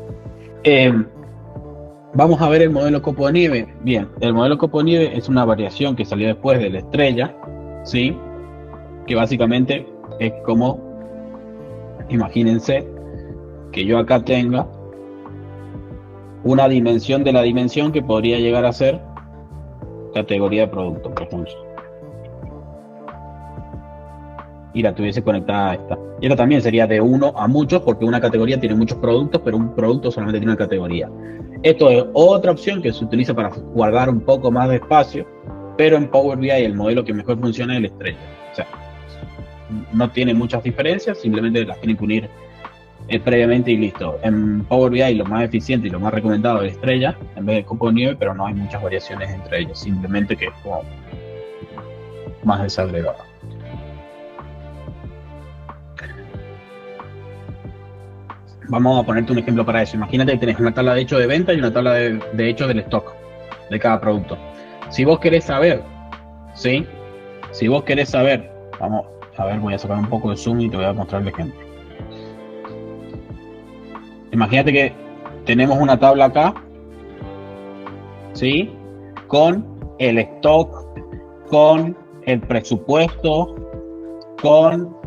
[SPEAKER 1] Vamos a ver el modelo copo de nieve. Bien, el modelo copo de nieve es una variación que salió después de la estrella, ¿sí? Que básicamente es como, imagínense que yo acá tenga una dimensión de la dimensión que podría llegar a ser categoría de producto, por ejemplo, y la tuviese conectada a esta. Y esta también sería de 1 a muchos, porque una categoría tiene muchos productos, pero un producto solamente tiene una categoría. Esto es otra opción que se utiliza para guardar un poco más de espacio, pero en Power BI el modelo que mejor funciona es el estrella. O sea, no tiene muchas diferencias, simplemente las tienen que unir previamente y listo. En Power BI lo más eficiente y lo más recomendado es estrella en vez de copo de nieve, pero no hay muchas variaciones entre ellos, simplemente que es como más desagregado. Vamos a ponerte un ejemplo para eso. Imagínate que tenés una tabla de hecho de venta y una tabla de hecho del stock de cada producto. Si vos querés saber, ¿sí? Si vos querés saber, vamos a ver, voy a sacar un poco de zoom y te voy a mostrar el ejemplo. Imagínate que tenemos una tabla acá, ¿sí? Con el stock, con el presupuesto, con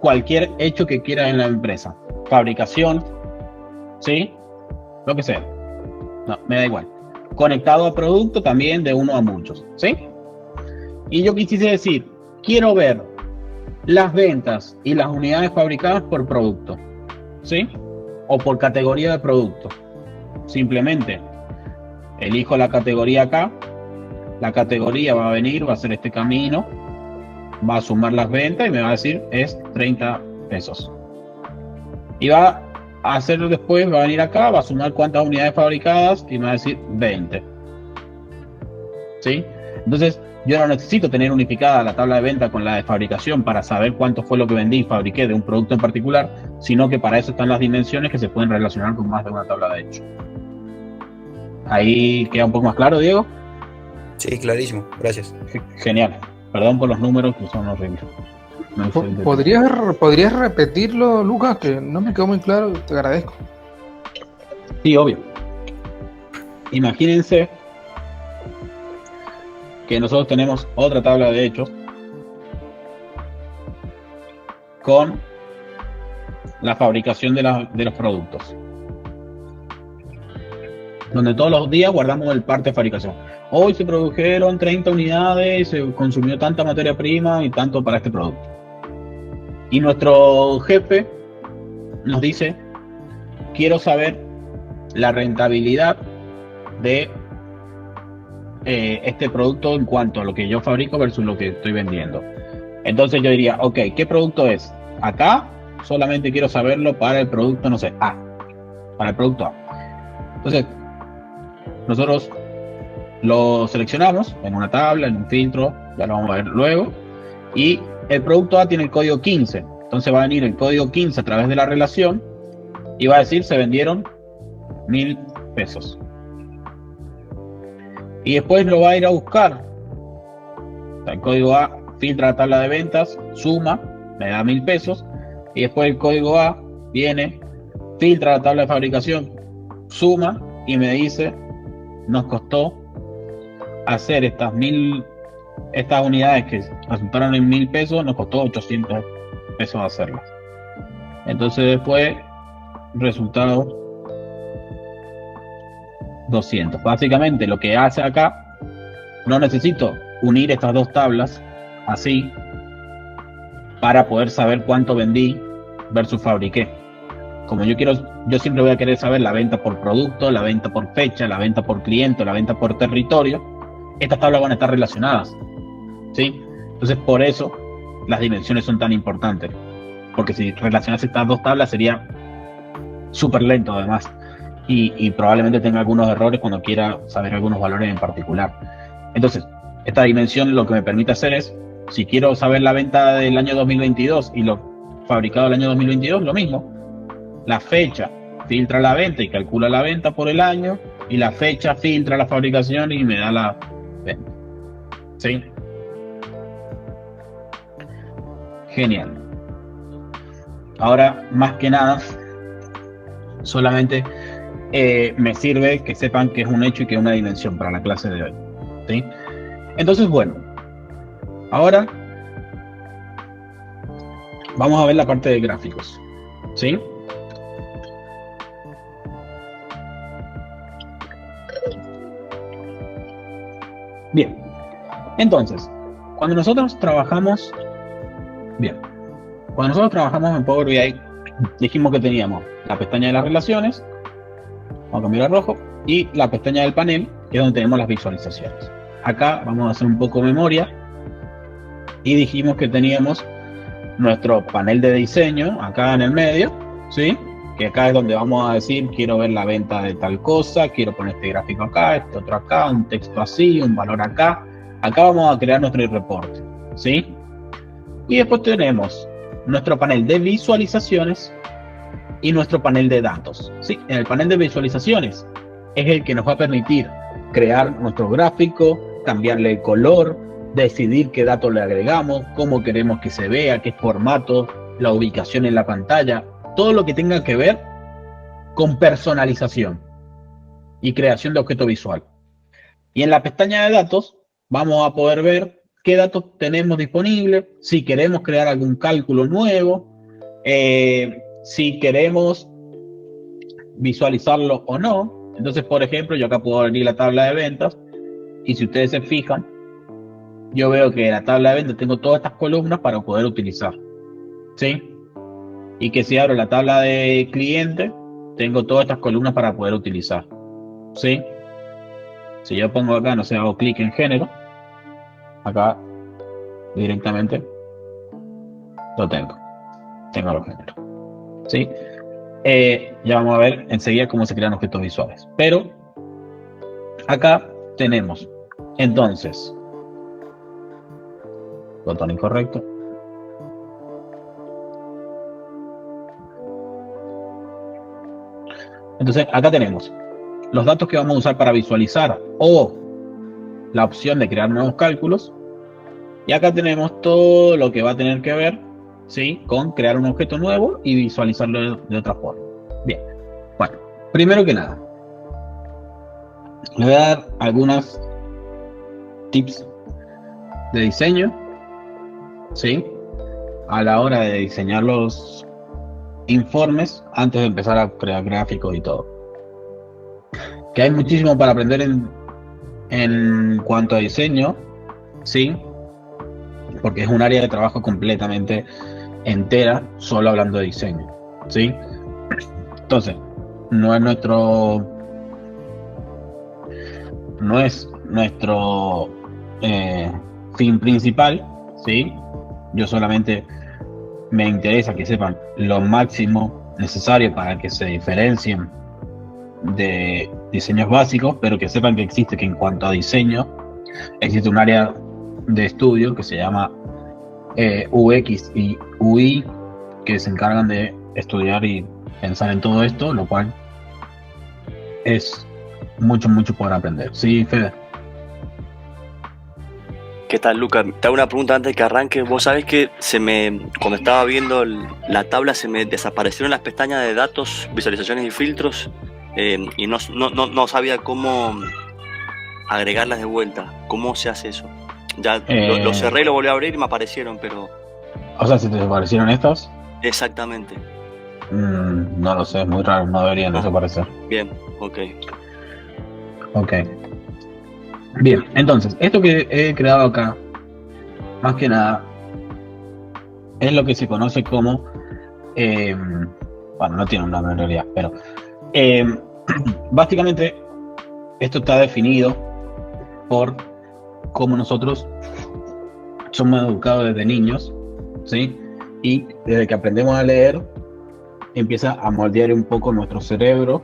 [SPEAKER 1] cualquier hecho que quieras en la empresa. Fabricación, ¿sí? Lo que sea. No, me da igual. Conectado a producto también de 1 a muchos, ¿sí? Y yo quisiese decir, quiero ver las ventas y las unidades fabricadas por producto, ¿sí? O por categoría de producto. Simplemente elijo la categoría acá. La categoría va a venir, va a hacer este camino, va a sumar las ventas y me va a decir es 30 pesos. Y va a hacerlo después, va a venir acá, va a sumar cuántas unidades fabricadas y me va a decir 20. ¿Sí? Entonces, yo no necesito tener unificada la tabla de venta con la de fabricación para saber cuánto fue lo que vendí y fabriqué de un producto en particular, sino que para eso están las dimensiones que se pueden relacionar con más de una tabla de hecho. ¿Ahí queda un poco más claro, Diego?
[SPEAKER 7] Sí, clarísimo. Gracias.
[SPEAKER 1] Genial. Perdón por los números que son horribles.
[SPEAKER 8] ¿Podrías repetirlo, Lucas? Que no me quedó muy claro, te agradezco.
[SPEAKER 1] Sí, obvio. Imagínense que nosotros tenemos otra tabla de hechos con la fabricación de los productos, donde todos los días guardamos el parte de fabricación. Hoy se produjeron 30 unidades, se consumió tanta materia prima y tanto para este producto. Y nuestro jefe nos dice, quiero saber la rentabilidad de este producto en cuanto a lo que yo fabrico versus lo que estoy vendiendo. Entonces yo diría, ok, ¿qué producto es? Acá solamente quiero saberlo para el producto, no sé, A. Para el producto A. Entonces, nosotros lo seleccionamos en una tabla, en un filtro, ya lo vamos a ver luego, y el producto A tiene el código 15, entonces va a venir el código 15 a través de la relación y va a decir se vendieron 1000 pesos. Y después lo va a ir a buscar. O sea, el código A filtra la tabla de ventas, suma, me da 1000 pesos, y después el código A viene, filtra la tabla de fabricación, suma y me dice nos costó hacer estas unidades que resultaron en 1000 pesos, nos costó 800 pesos hacerlas. Entonces después resultado 200. Básicamente lo que hace acá, no necesito unir estas dos tablas así para poder saber cuánto vendí versus fabriqué, como yo siempre voy a querer saber la venta por producto, la venta por fecha, la venta por cliente, la venta por territorio, estas tablas van a estar relacionadas, ¿sí? Entonces, por eso las dimensiones son tan importantes, porque si relacionas estas dos tablas sería súper lento además, y probablemente tenga algunos errores cuando quiera saber algunos valores en particular. Entonces, esta dimensión lo que me permite hacer es, si quiero saber la venta del año 2022 y lo fabricado del año 2022, lo mismo. La fecha filtra la venta y calcula la venta por el año, y la fecha filtra la fabricación y me da la venta. ¿Sí? Genial. Ahora, más que nada, solamente me sirve que sepan que es un hecho y que es una dimensión para la clase de hoy. ¿Sí? Entonces, bueno, ahora vamos a ver la parte de gráficos. ¿Sí? Bien, entonces, cuando nosotros trabajamos en Power BI, dijimos que teníamos la pestaña de las relaciones, vamos a cambiar a rojo, y la pestaña del panel, que es donde tenemos las visualizaciones. Acá vamos a hacer un poco de memoria, y dijimos que teníamos nuestro panel de diseño, acá en el medio, ¿sí? Que acá es donde vamos a decir, quiero ver la venta de tal cosa, quiero poner este gráfico acá, este otro acá, un texto así, un valor acá. Acá vamos a crear nuestro reporte, ¿sí? Y después tenemos nuestro panel de visualizaciones y nuestro panel de datos, ¿sí? En el panel de visualizaciones es el que nos va a permitir crear nuestro gráfico, cambiarle el color, decidir qué datos le agregamos, cómo queremos que se vea, qué formato, la ubicación en la pantalla, todo lo que tenga que ver con personalización y creación de objeto visual. Y en la pestaña de datos vamos a poder ver qué datos tenemos disponibles, si queremos crear algún cálculo nuevo, si queremos visualizarlo o no. Entonces, por ejemplo, yo acá puedo abrir la tabla de ventas, y si ustedes se fijan, yo veo que en la tabla de ventas tengo todas estas columnas para poder utilizar, ¿sí? Y que si abro la tabla de cliente, tengo todas estas columnas para poder utilizar, ¿sí? Si yo pongo acá, no sé, hago clic en género, acá directamente lo tengo los géneros, ¿sí? Ya vamos a ver enseguida cómo se crean objetos visuales, pero acá tenemos entonces botón incorrecto. Entonces acá tenemos los datos que vamos a usar para visualizar o la opción de crear nuevos cálculos, y acá tenemos todo lo que va a tener que ver, ¿sí?, con crear un objeto nuevo y visualizarlo de otra forma. Bien, bueno, primero que nada le voy a dar algunos tips de diseño, ¿sí?, a la hora de diseñar los informes antes de empezar a crear gráficos y todo. Que hay muchísimo para aprender en cuanto a diseño, ¿sí?, porque es un área de trabajo completamente entera solo hablando de diseño, ¿sí? Entonces, no es nuestro fin principal, ¿sí? Yo solamente me interesa que sepan lo máximo necesario para que se diferencien de diseños básicos, pero que sepan que en cuanto a diseño existe un área de estudio que se llama UX y UI, que se encargan de estudiar y pensar en todo esto, lo cual es mucho por aprender. Sí, Fede.
[SPEAKER 9] ¿Qué tal, Lucas? Te hago una pregunta antes de que arranque. Vos sabés que cuando estaba viendo la tabla, se me desaparecieron las pestañas de datos, visualizaciones y filtros, y no sabía cómo agregarlas de vuelta. ¿Cómo se hace eso? Ya lo cerré, lo volví a abrir y me aparecieron, pero...
[SPEAKER 1] O sea, ¿si te desaparecieron estas?
[SPEAKER 9] Exactamente.
[SPEAKER 1] No lo sé, es muy raro, no deberían desaparecer.
[SPEAKER 9] Bien, ok.
[SPEAKER 1] Bien, entonces, esto que he creado acá, más que nada, es lo que se conoce como Bueno, no tiene un nombre en realidad, pero básicamente esto está definido por cómo nosotros somos educados desde niños, ¿sí? Y desde que aprendemos a leer, empieza a moldear un poco nuestro cerebro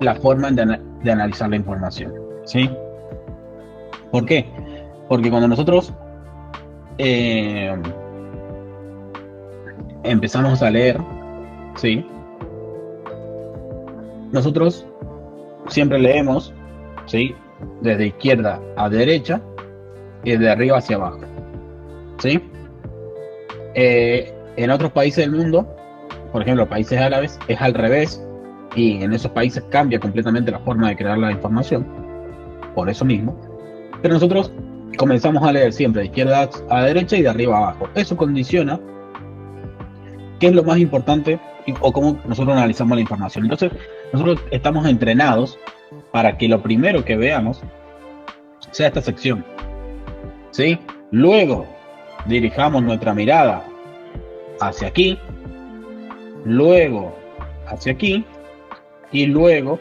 [SPEAKER 1] la forma de analizar la información, ¿sí? ¿Por qué? Porque cuando nosotros empezamos a leer, ¿sí? Nosotros siempre leemos, ¿sí? Desde izquierda a derecha y de arriba hacia abajo, ¿sí? En otros países del mundo, por ejemplo, países árabes, es al revés, y en esos países cambia completamente la forma de crear la información, por eso mismo. Pero nosotros comenzamos a leer siempre de izquierda a derecha y de arriba a abajo. Eso condiciona qué es lo más importante o cómo nosotros analizamos la información. Entonces, nosotros estamos entrenados para que lo primero que veamos sea esta sección, ¿sí? Luego dirijamos nuestra mirada hacia aquí, luego hacia aquí y luego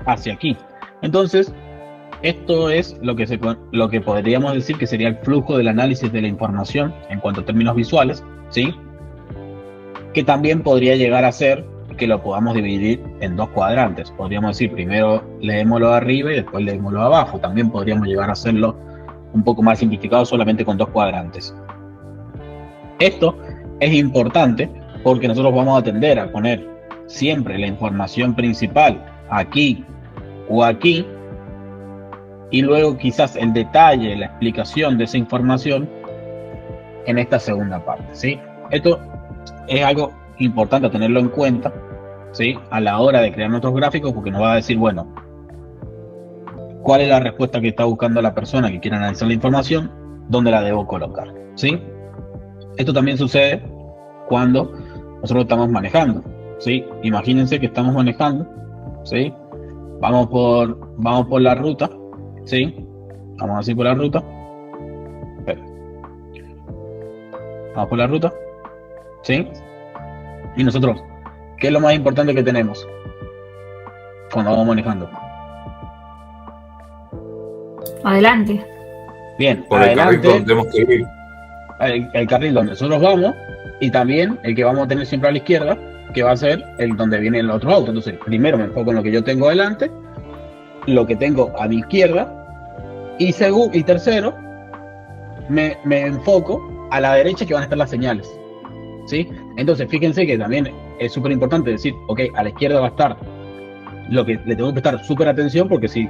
[SPEAKER 1] hacia aquí. Entonces, esto es lo que podríamos decir que sería el flujo del análisis de la información en cuanto a términos visuales, ¿sí? Que también podría llegar a ser que lo podamos dividir en dos cuadrantes. Podríamos decir, primero leemos lo de arriba y después leemos lo de abajo. También podríamos llegar a hacerlo un poco más simplificado solamente con dos cuadrantes. Esto es importante porque nosotros vamos a tender a poner siempre la información principal aquí o aquí, y luego quizás el detalle, la explicación de esa información en esta segunda parte, ¿sí? Esto es algo importante a tenerlo en cuenta, ¿sí? A la hora de crear nuestros gráficos, porque nos va a decir, bueno, cuál es la respuesta que está buscando la persona que quiere analizar la información, dónde la debo colocar, ¿sí? Esto también sucede cuando nosotros estamos manejando, ¿sí? Imagínense que estamos manejando, ¿sí? Vamos por la ruta, ¿sí? Vamos así por la ruta. Espera. Vamos por la ruta, ¿sí? Y nosotros, ¿qué es lo más importante que tenemos cuando vamos manejando?
[SPEAKER 3] Adelante.
[SPEAKER 1] Bien,
[SPEAKER 2] Por el carril
[SPEAKER 1] adelante,
[SPEAKER 2] donde tenemos que ir.
[SPEAKER 1] el carril donde nosotros vamos, y también el que vamos a tener siempre a la izquierda, que va a ser el donde viene el otro auto. Entonces, primero me enfoco en lo que yo tengo adelante, lo que tengo a mi izquierda, y tercero, me enfoco a la derecha, que van a estar las señales, ¿sí? Entonces, fíjense que también es súper importante decir, ok, a la izquierda va a estar lo que le tengo que prestar súper atención, porque si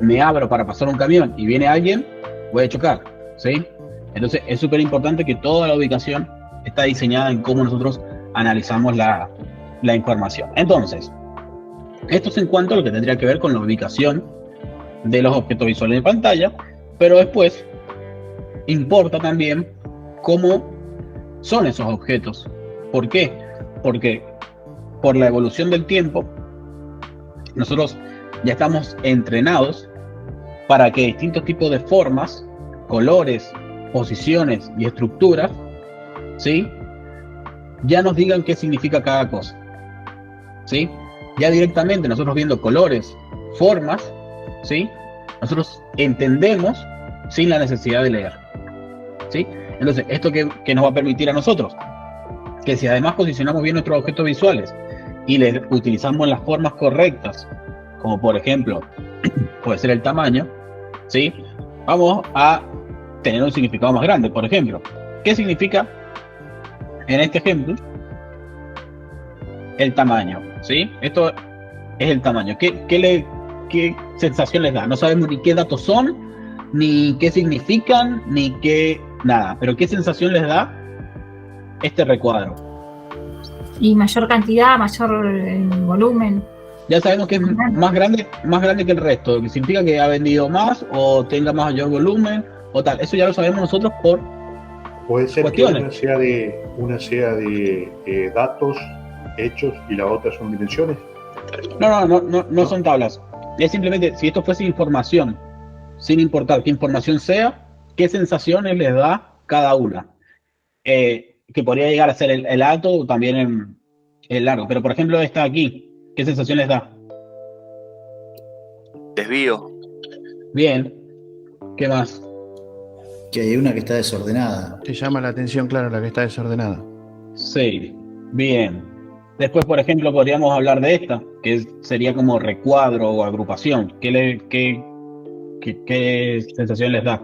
[SPEAKER 1] me abro para pasar un camión y viene alguien, voy a chocar, ¿sí? Entonces, es súper importante que toda la ubicación está diseñada en cómo nosotros analizamos la información. Entonces, esto es en cuanto a lo que tendría que ver con la ubicación de los objetos visuales en pantalla, pero después importa también cómo son esos objetos. ¿Por qué? Porque por la evolución del tiempo, nosotros ya estamos entrenados para que distintos tipos de formas, colores, posiciones y estructuras, ¿sí?, ya nos digan qué significa cada cosa, ¿sí? Ya directamente nosotros viendo colores, formas, ¿sí?, nosotros entendemos sin la necesidad de leer, ¿sí? Entonces, ¿esto qué nos va a permitir a nosotros? Que si además posicionamos bien nuestros objetos visuales y les utilizamos las formas correctas, como por ejemplo, puede ser el tamaño, ¿sí?, vamos a tener un significado más grande. Por ejemplo, ¿qué significa en este ejemplo el tamaño? ¿Sí? Esto es el tamaño. ¿Qué sensación les da? No sabemos ni qué datos son, ni qué significan, ni qué nada. Pero ¿qué sensación les da este recuadro?
[SPEAKER 3] Y mayor cantidad, mayor volumen.
[SPEAKER 1] Ya sabemos que es más grande que el resto, que significa que ha vendido más o tenga mayor volumen o tal. Eso ya lo sabemos nosotros por
[SPEAKER 10] puede ser
[SPEAKER 1] cuestiones.
[SPEAKER 10] Que una sea de datos, hechos, y la otra son dimensiones.
[SPEAKER 1] No son tablas. Es simplemente, si esto fuese información, sin importar qué información sea, qué sensaciones les da cada una. Que podría llegar a ser el dato también Es largo, pero por ejemplo esta aquí, ¿qué sensación les da?
[SPEAKER 9] Desvío.
[SPEAKER 1] Bien. ¿Qué más?
[SPEAKER 11] Que hay una que está desordenada.
[SPEAKER 8] Te llama la atención, claro, la que está desordenada.
[SPEAKER 1] Sí. Bien. Después, por ejemplo, podríamos hablar de esta, que sería como recuadro o agrupación. ¿Qué sensación les da?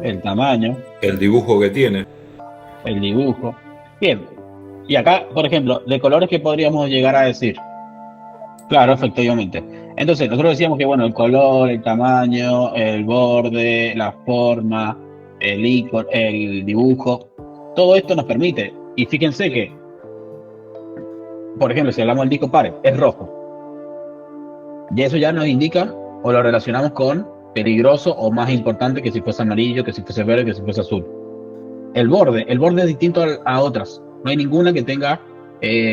[SPEAKER 1] El tamaño.
[SPEAKER 2] El dibujo que tiene.
[SPEAKER 1] El dibujo. Bien. Y acá, por ejemplo, de colores que podríamos llegar a decir. Claro, efectivamente. Entonces, nosotros decíamos que, bueno, el color, el tamaño, el borde, la forma, el icono, el dibujo, todo esto nos permite. Y fíjense que, por ejemplo, si hablamos del disco Pare, es rojo. Y eso ya nos indica o lo relacionamos con peligroso o más importante que si fuese amarillo, que si fuese verde, que si fuese azul. El borde es distinto a otras. No hay ninguna que tenga,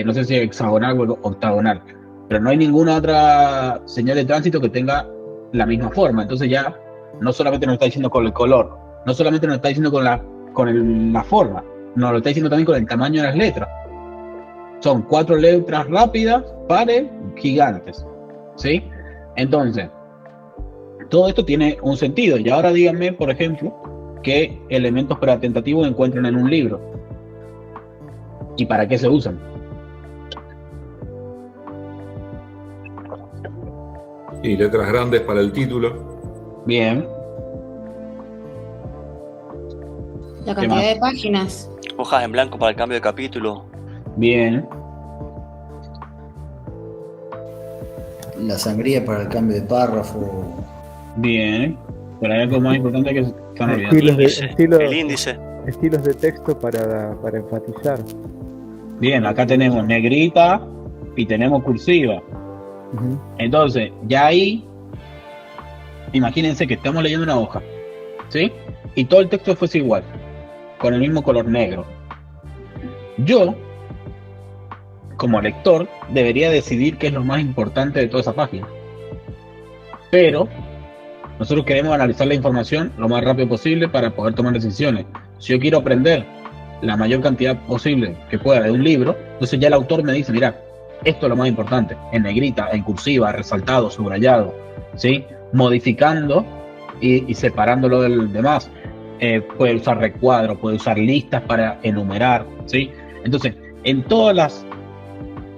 [SPEAKER 1] no sé si hexagonal o octagonal, pero no hay ninguna otra señal de tránsito que tenga la misma forma. Entonces ya no solamente nos está diciendo con el color, no solamente nos está diciendo con la forma, nos lo está diciendo también con el tamaño de las letras. Son 4 letras rápidas, pares, gigantes, ¿sí? Entonces, todo esto tiene un sentido. Y ahora díganme, por ejemplo, qué elementos preatentativos encuentran en un libro y para qué se usan.
[SPEAKER 2] Y letras grandes para el título.
[SPEAKER 1] Bien.
[SPEAKER 5] La cantidad de páginas.
[SPEAKER 9] Hojas en blanco para el cambio de capítulo.
[SPEAKER 1] Bien.
[SPEAKER 11] La sangría para el cambio de párrafo.
[SPEAKER 1] Bien. Pero hay algo más importante que están olvidando.
[SPEAKER 9] El índice.
[SPEAKER 4] Estilos de texto para enfatizar.
[SPEAKER 1] Bien, acá tenemos negrita y tenemos cursiva. Entonces, ya ahí, imagínense que estamos leyendo una hoja, ¿sí? Y todo el texto fuese igual, con el mismo color negro. Yo, como lector, debería decidir qué es lo más importante de toda esa página. Pero nosotros queremos analizar la información lo más rápido posible para poder tomar decisiones. Si yo quiero aprender la mayor cantidad posible que pueda de un libro, entonces ya el autor me dice, mira, esto es lo más importante, en negrita, en cursiva, resaltado, subrayado, ¿sí? Modificando y separándolo del demás. Puede usar recuadros, puede usar listas para enumerar, ¿sí? Entonces, en todos los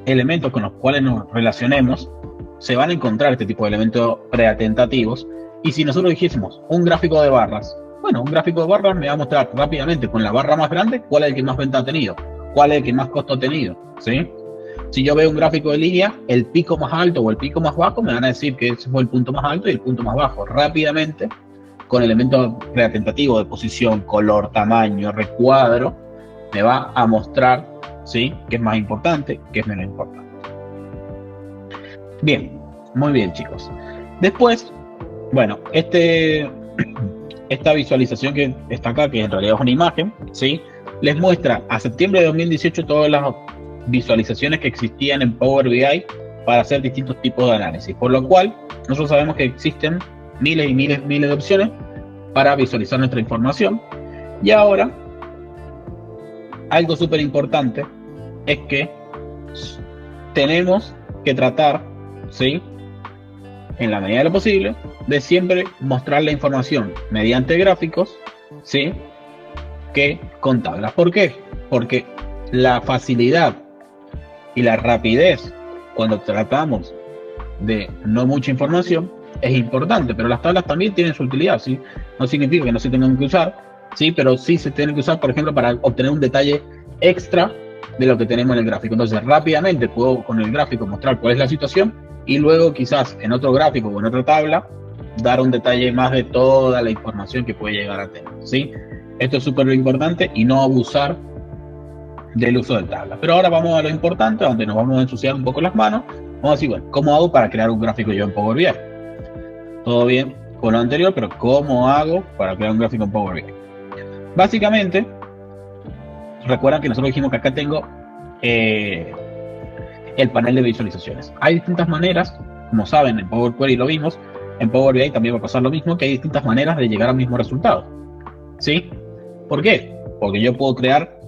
[SPEAKER 1] elementos con los cuales nos relacionemos, se van a encontrar este tipo de elementos preatentativos. Y si nosotros dijésemos un gráfico de barras, bueno, un gráfico de barras me va a mostrar rápidamente con la barra más grande cuál es el que más venta ha tenido, cuál es el que más costo ha tenido, ¿sí? Si yo veo un gráfico de línea, el pico más alto o el pico más bajo me van a decir que ese fue el punto más alto y el punto más bajo. Rápidamente, con elementos preatentativos de posición, color, tamaño, recuadro, me va a mostrar, ¿sí?, qué es más importante, qué es menos importante. Bien, muy bien, chicos. Después, bueno, esta visualización que está acá, que en realidad es una imagen, ¿sí?, les muestra a septiembre de 2018 todas las visualizaciones que existían en Power BI para hacer distintos tipos de análisis, por lo cual nosotros sabemos que existen miles y miles de opciones para visualizar nuestra información. Y ahora, algo súper importante es que tenemos que tratar, ¿sí?, en la medida de lo posible, de siempre mostrar la información mediante gráficos, ¿sí?, que con tablas. ¿Por qué? Porque la facilidad y la rapidez cuando tratamos de no mucha información es importante, pero las tablas también tienen su utilidad, ¿sí? No significa que no se tengan que usar, ¿sí? Pero sí se tienen que usar, por ejemplo, para obtener un detalle extra de lo que tenemos en el gráfico. Entonces, rápidamente puedo con el gráfico mostrar cuál es la situación y luego quizás en otro gráfico o en otra tabla dar un detalle más de toda la información que puede llegar a tener, ¿sí? Esto es súper importante y no abusar del uso de tablas. Pero ahora vamos a lo importante, donde nos vamos a ensuciar un poco las manos. Vamos a decir, bueno, ¿cómo hago para crear un gráfico yo en Power BI? Todo bien con lo anterior, pero ¿cómo hago para crear un gráfico en Power BI? Básicamente, recuerdan que nosotros dijimos que acá tengo el panel de visualizaciones. Hay distintas maneras, como saben, en Power Query lo vimos, en Power BI también va a pasar lo mismo, que hay distintas maneras de llegar al mismo resultado, ¿sí? ¿Por qué? Porque yo puedo crear,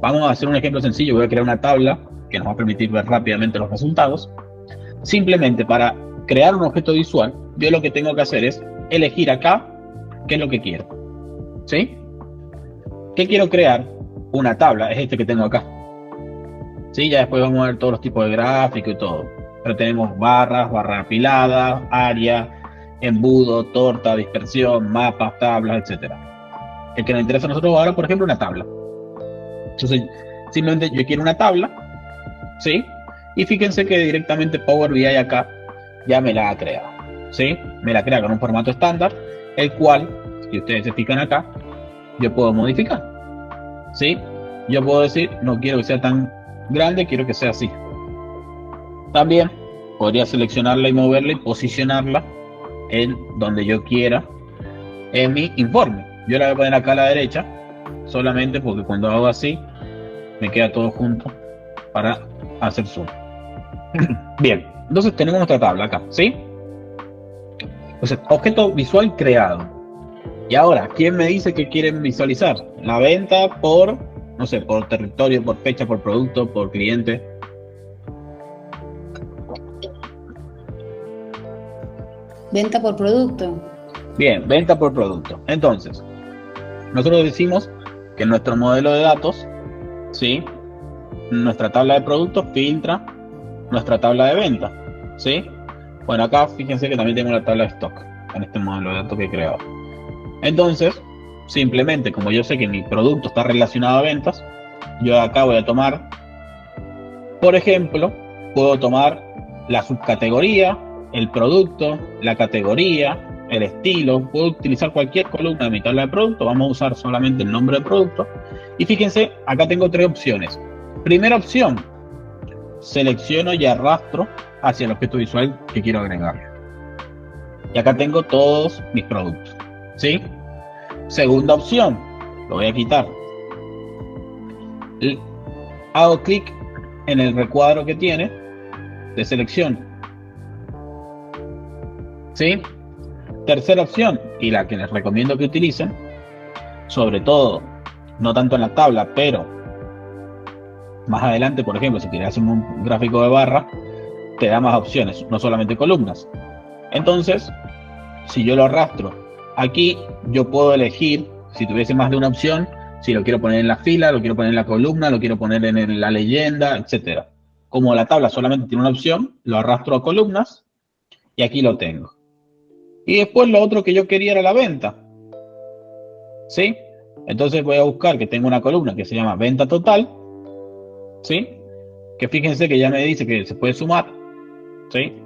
[SPEAKER 1] vamos a hacer un ejemplo sencillo, voy a crear una tabla que nos va a permitir ver rápidamente los resultados. Simplemente para crear un objeto visual, yo lo que tengo que hacer es elegir acá qué es lo que quiero. ¿Sí? ¿Qué quiero crear? Una tabla, es este que tengo acá. ¿Sí? Ya después vamos a ver todos los tipos de gráfico y todo. Pero tenemos barras, barras apiladas, área, embudo, torta, dispersión, mapas, tablas, etc. El que nos interesa a nosotros ahora, por ejemplo, una tabla. Entonces, simplemente yo quiero una tabla, ¿sí? Y fíjense que directamente Power BI acá ya me la ha creado, ¿sí? Me la crea con un formato estándar, el cual, si ustedes se fijan acá, yo puedo modificar, ¿sí? Yo puedo decir, no quiero que sea tan grande, quiero que sea así. También podría seleccionarla y moverla y posicionarla en donde yo quiera en mi informe. Yo la voy a poner acá a la derecha, solamente porque cuando hago así, me queda todo junto para hacer zoom. Bien, entonces tenemos nuestra tabla acá, ¿sí? Entonces, objeto visual creado. Y ahora, ¿quién me dice que quieren visualizar? La venta por, no sé, por territorio, por fecha, por producto, por cliente.
[SPEAKER 5] Venta por producto.
[SPEAKER 1] Bien, venta por producto. Entonces, nosotros decimos que nuestro modelo de datos, ¿sí? Nuestra tabla de productos filtra nuestra tabla de venta, ¿sí? Bueno, acá fíjense que también tengo la tabla de stock en este modelo de datos que he creado. Entonces, simplemente como yo sé que mi producto está relacionado a ventas, yo acá voy a tomar, por ejemplo, puedo tomar la subcategoría, el producto, la categoría, el estilo, puedo utilizar cualquier columna de mi tabla de producto, vamos a usar solamente el nombre del producto. Y fíjense, acá tengo tres opciones. Primera opción, selecciono y arrastro hacia el objeto visual que quiero agregar. Y acá tengo todos mis productos, ¿sí? Segunda opción, lo voy a quitar. Hago clic en el recuadro que tiene de selección, ¿sí? Tercera opción, y la que les recomiendo que utilicen, sobre todo, no tanto en la tabla, pero más adelante, por ejemplo, si quieres hacer un gráfico de barra, te da más opciones, no solamente columnas. Entonces, si yo lo arrastro aquí, yo puedo elegir, si tuviese más de una opción, si lo quiero poner en la fila, lo quiero poner en la columna, lo quiero poner en la leyenda, etcétera. Como la tabla solamente tiene una opción, lo arrastro a columnas y aquí lo tengo. Y después lo otro que yo quería era la venta, ¿sí? Entonces voy a buscar que tengo una columna que se llama venta total, ¿sí? Que fíjense que ya me dice que se puede sumar, ¿sí?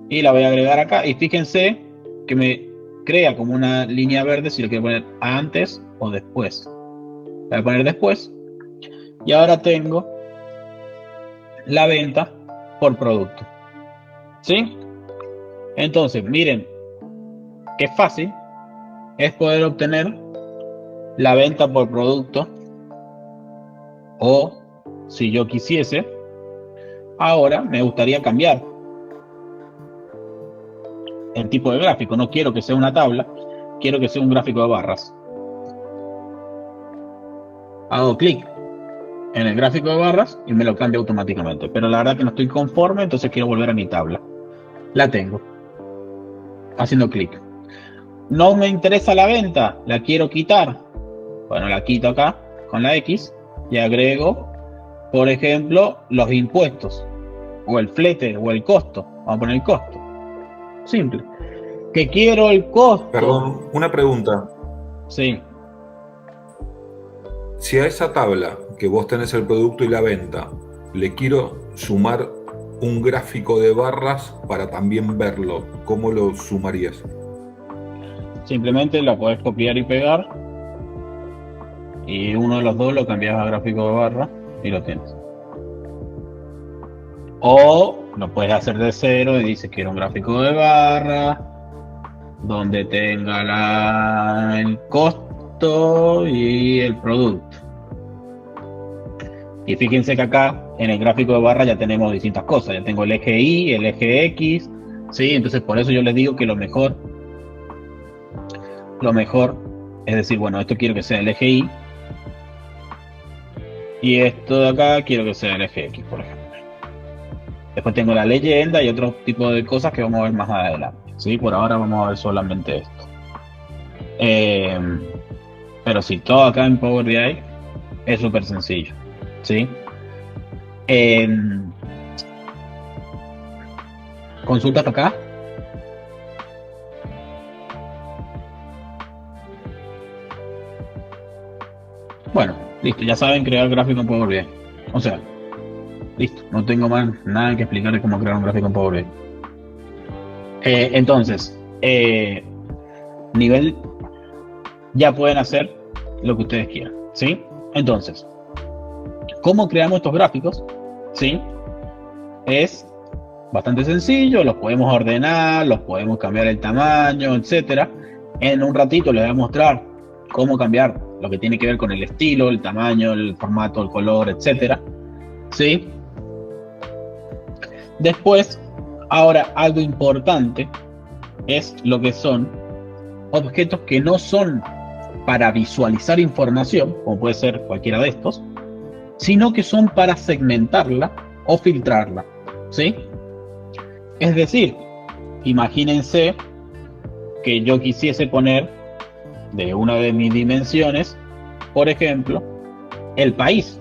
[SPEAKER 1] Y la voy a agregar acá y fíjense que me crea como una línea verde si lo quiero poner antes o después. La voy a poner después. Y ahora tengo la venta por producto, ¿sí? Entonces, miren qué fácil es poder obtener la venta por producto, o si yo quisiese, ahora me gustaría cambiar el tipo de gráfico. No quiero que sea una tabla, quiero que sea un gráfico de barras. Hago clic en el gráfico de barras y me lo cambia automáticamente. Pero la verdad que no estoy conforme, entonces quiero volver a mi tabla. La tengo. Haciendo clic. No me interesa la venta, la quiero quitar. Bueno, la quito acá con la X y agrego, por ejemplo, los impuestos, o el flete, o el costo. Vamos a poner el costo. Simple. Que quiero el costo.
[SPEAKER 2] Perdón, una pregunta.
[SPEAKER 1] Sí.
[SPEAKER 2] Si a esa tabla que vos tenés el producto y la venta, le quiero sumar un gráfico de barras para también verlo, ¿cómo lo sumarías?
[SPEAKER 1] Simplemente la podés copiar y pegar, y uno de los dos lo cambias a gráfico de barra y lo tienes. O lo puedes hacer de cero y dices quiero un gráfico de barra donde tenga el costo y el producto. Y fíjense que acá en el gráfico de barra ya tenemos distintas cosas. Ya tengo el eje Y, el eje X, ¿sí? Entonces por eso yo les digo que lo mejor es decir, bueno, esto quiero que sea el eje Y, Y esto de acá quiero que sea el eje X, por ejemplo. Después tengo la leyenda y otro tipo de cosas que vamos a ver más adelante, ¿sí? Por ahora vamos a ver solamente esto. Pero sí, todo acá en Power BI es súper sencillo, ¿sí? ¿Consultas acá? Bueno, listo, ya saben crear gráfico en Power BI. O sea, listo, no tengo más nada que explicar de cómo crear un gráfico en Power BI. Entonces, nivel, ya pueden hacer lo que ustedes quieran, ¿sí? Entonces, ¿cómo creamos estos gráficos? ¿Sí? Es bastante sencillo, los podemos ordenar, los podemos cambiar el tamaño, etcétera. En un ratito les voy a mostrar cómo cambiar lo que tiene que ver con el estilo, el tamaño, el formato, el color, etcétera. ¿Sí? Después, ahora algo importante es lo que son objetos que no son para visualizar información, como puede ser cualquiera de estos, sino que son para segmentarla o filtrarla, ¿sí? Es decir, imagínense que yo quisiese poner de una de mis dimensiones, por ejemplo, el país,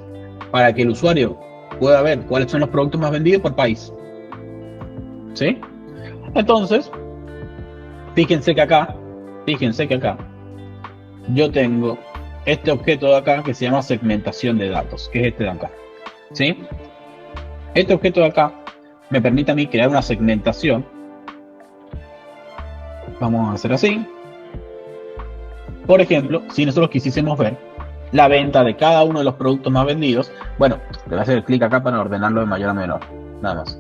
[SPEAKER 1] para que el usuario pueda ver cuáles son los productos más vendidos por país, ¿sí? Entonces, fíjense que acá yo tengo este objeto de acá que se llama segmentación de datos, que es este de acá, ¿sí? Este objeto de acá me permite a mí crear una segmentación. Vamos a hacer así. Por ejemplo, si nosotros quisiésemos ver la venta de cada uno de los productos más vendidos, bueno, le voy a hacer clic acá para ordenarlo de mayor a menor, nada más.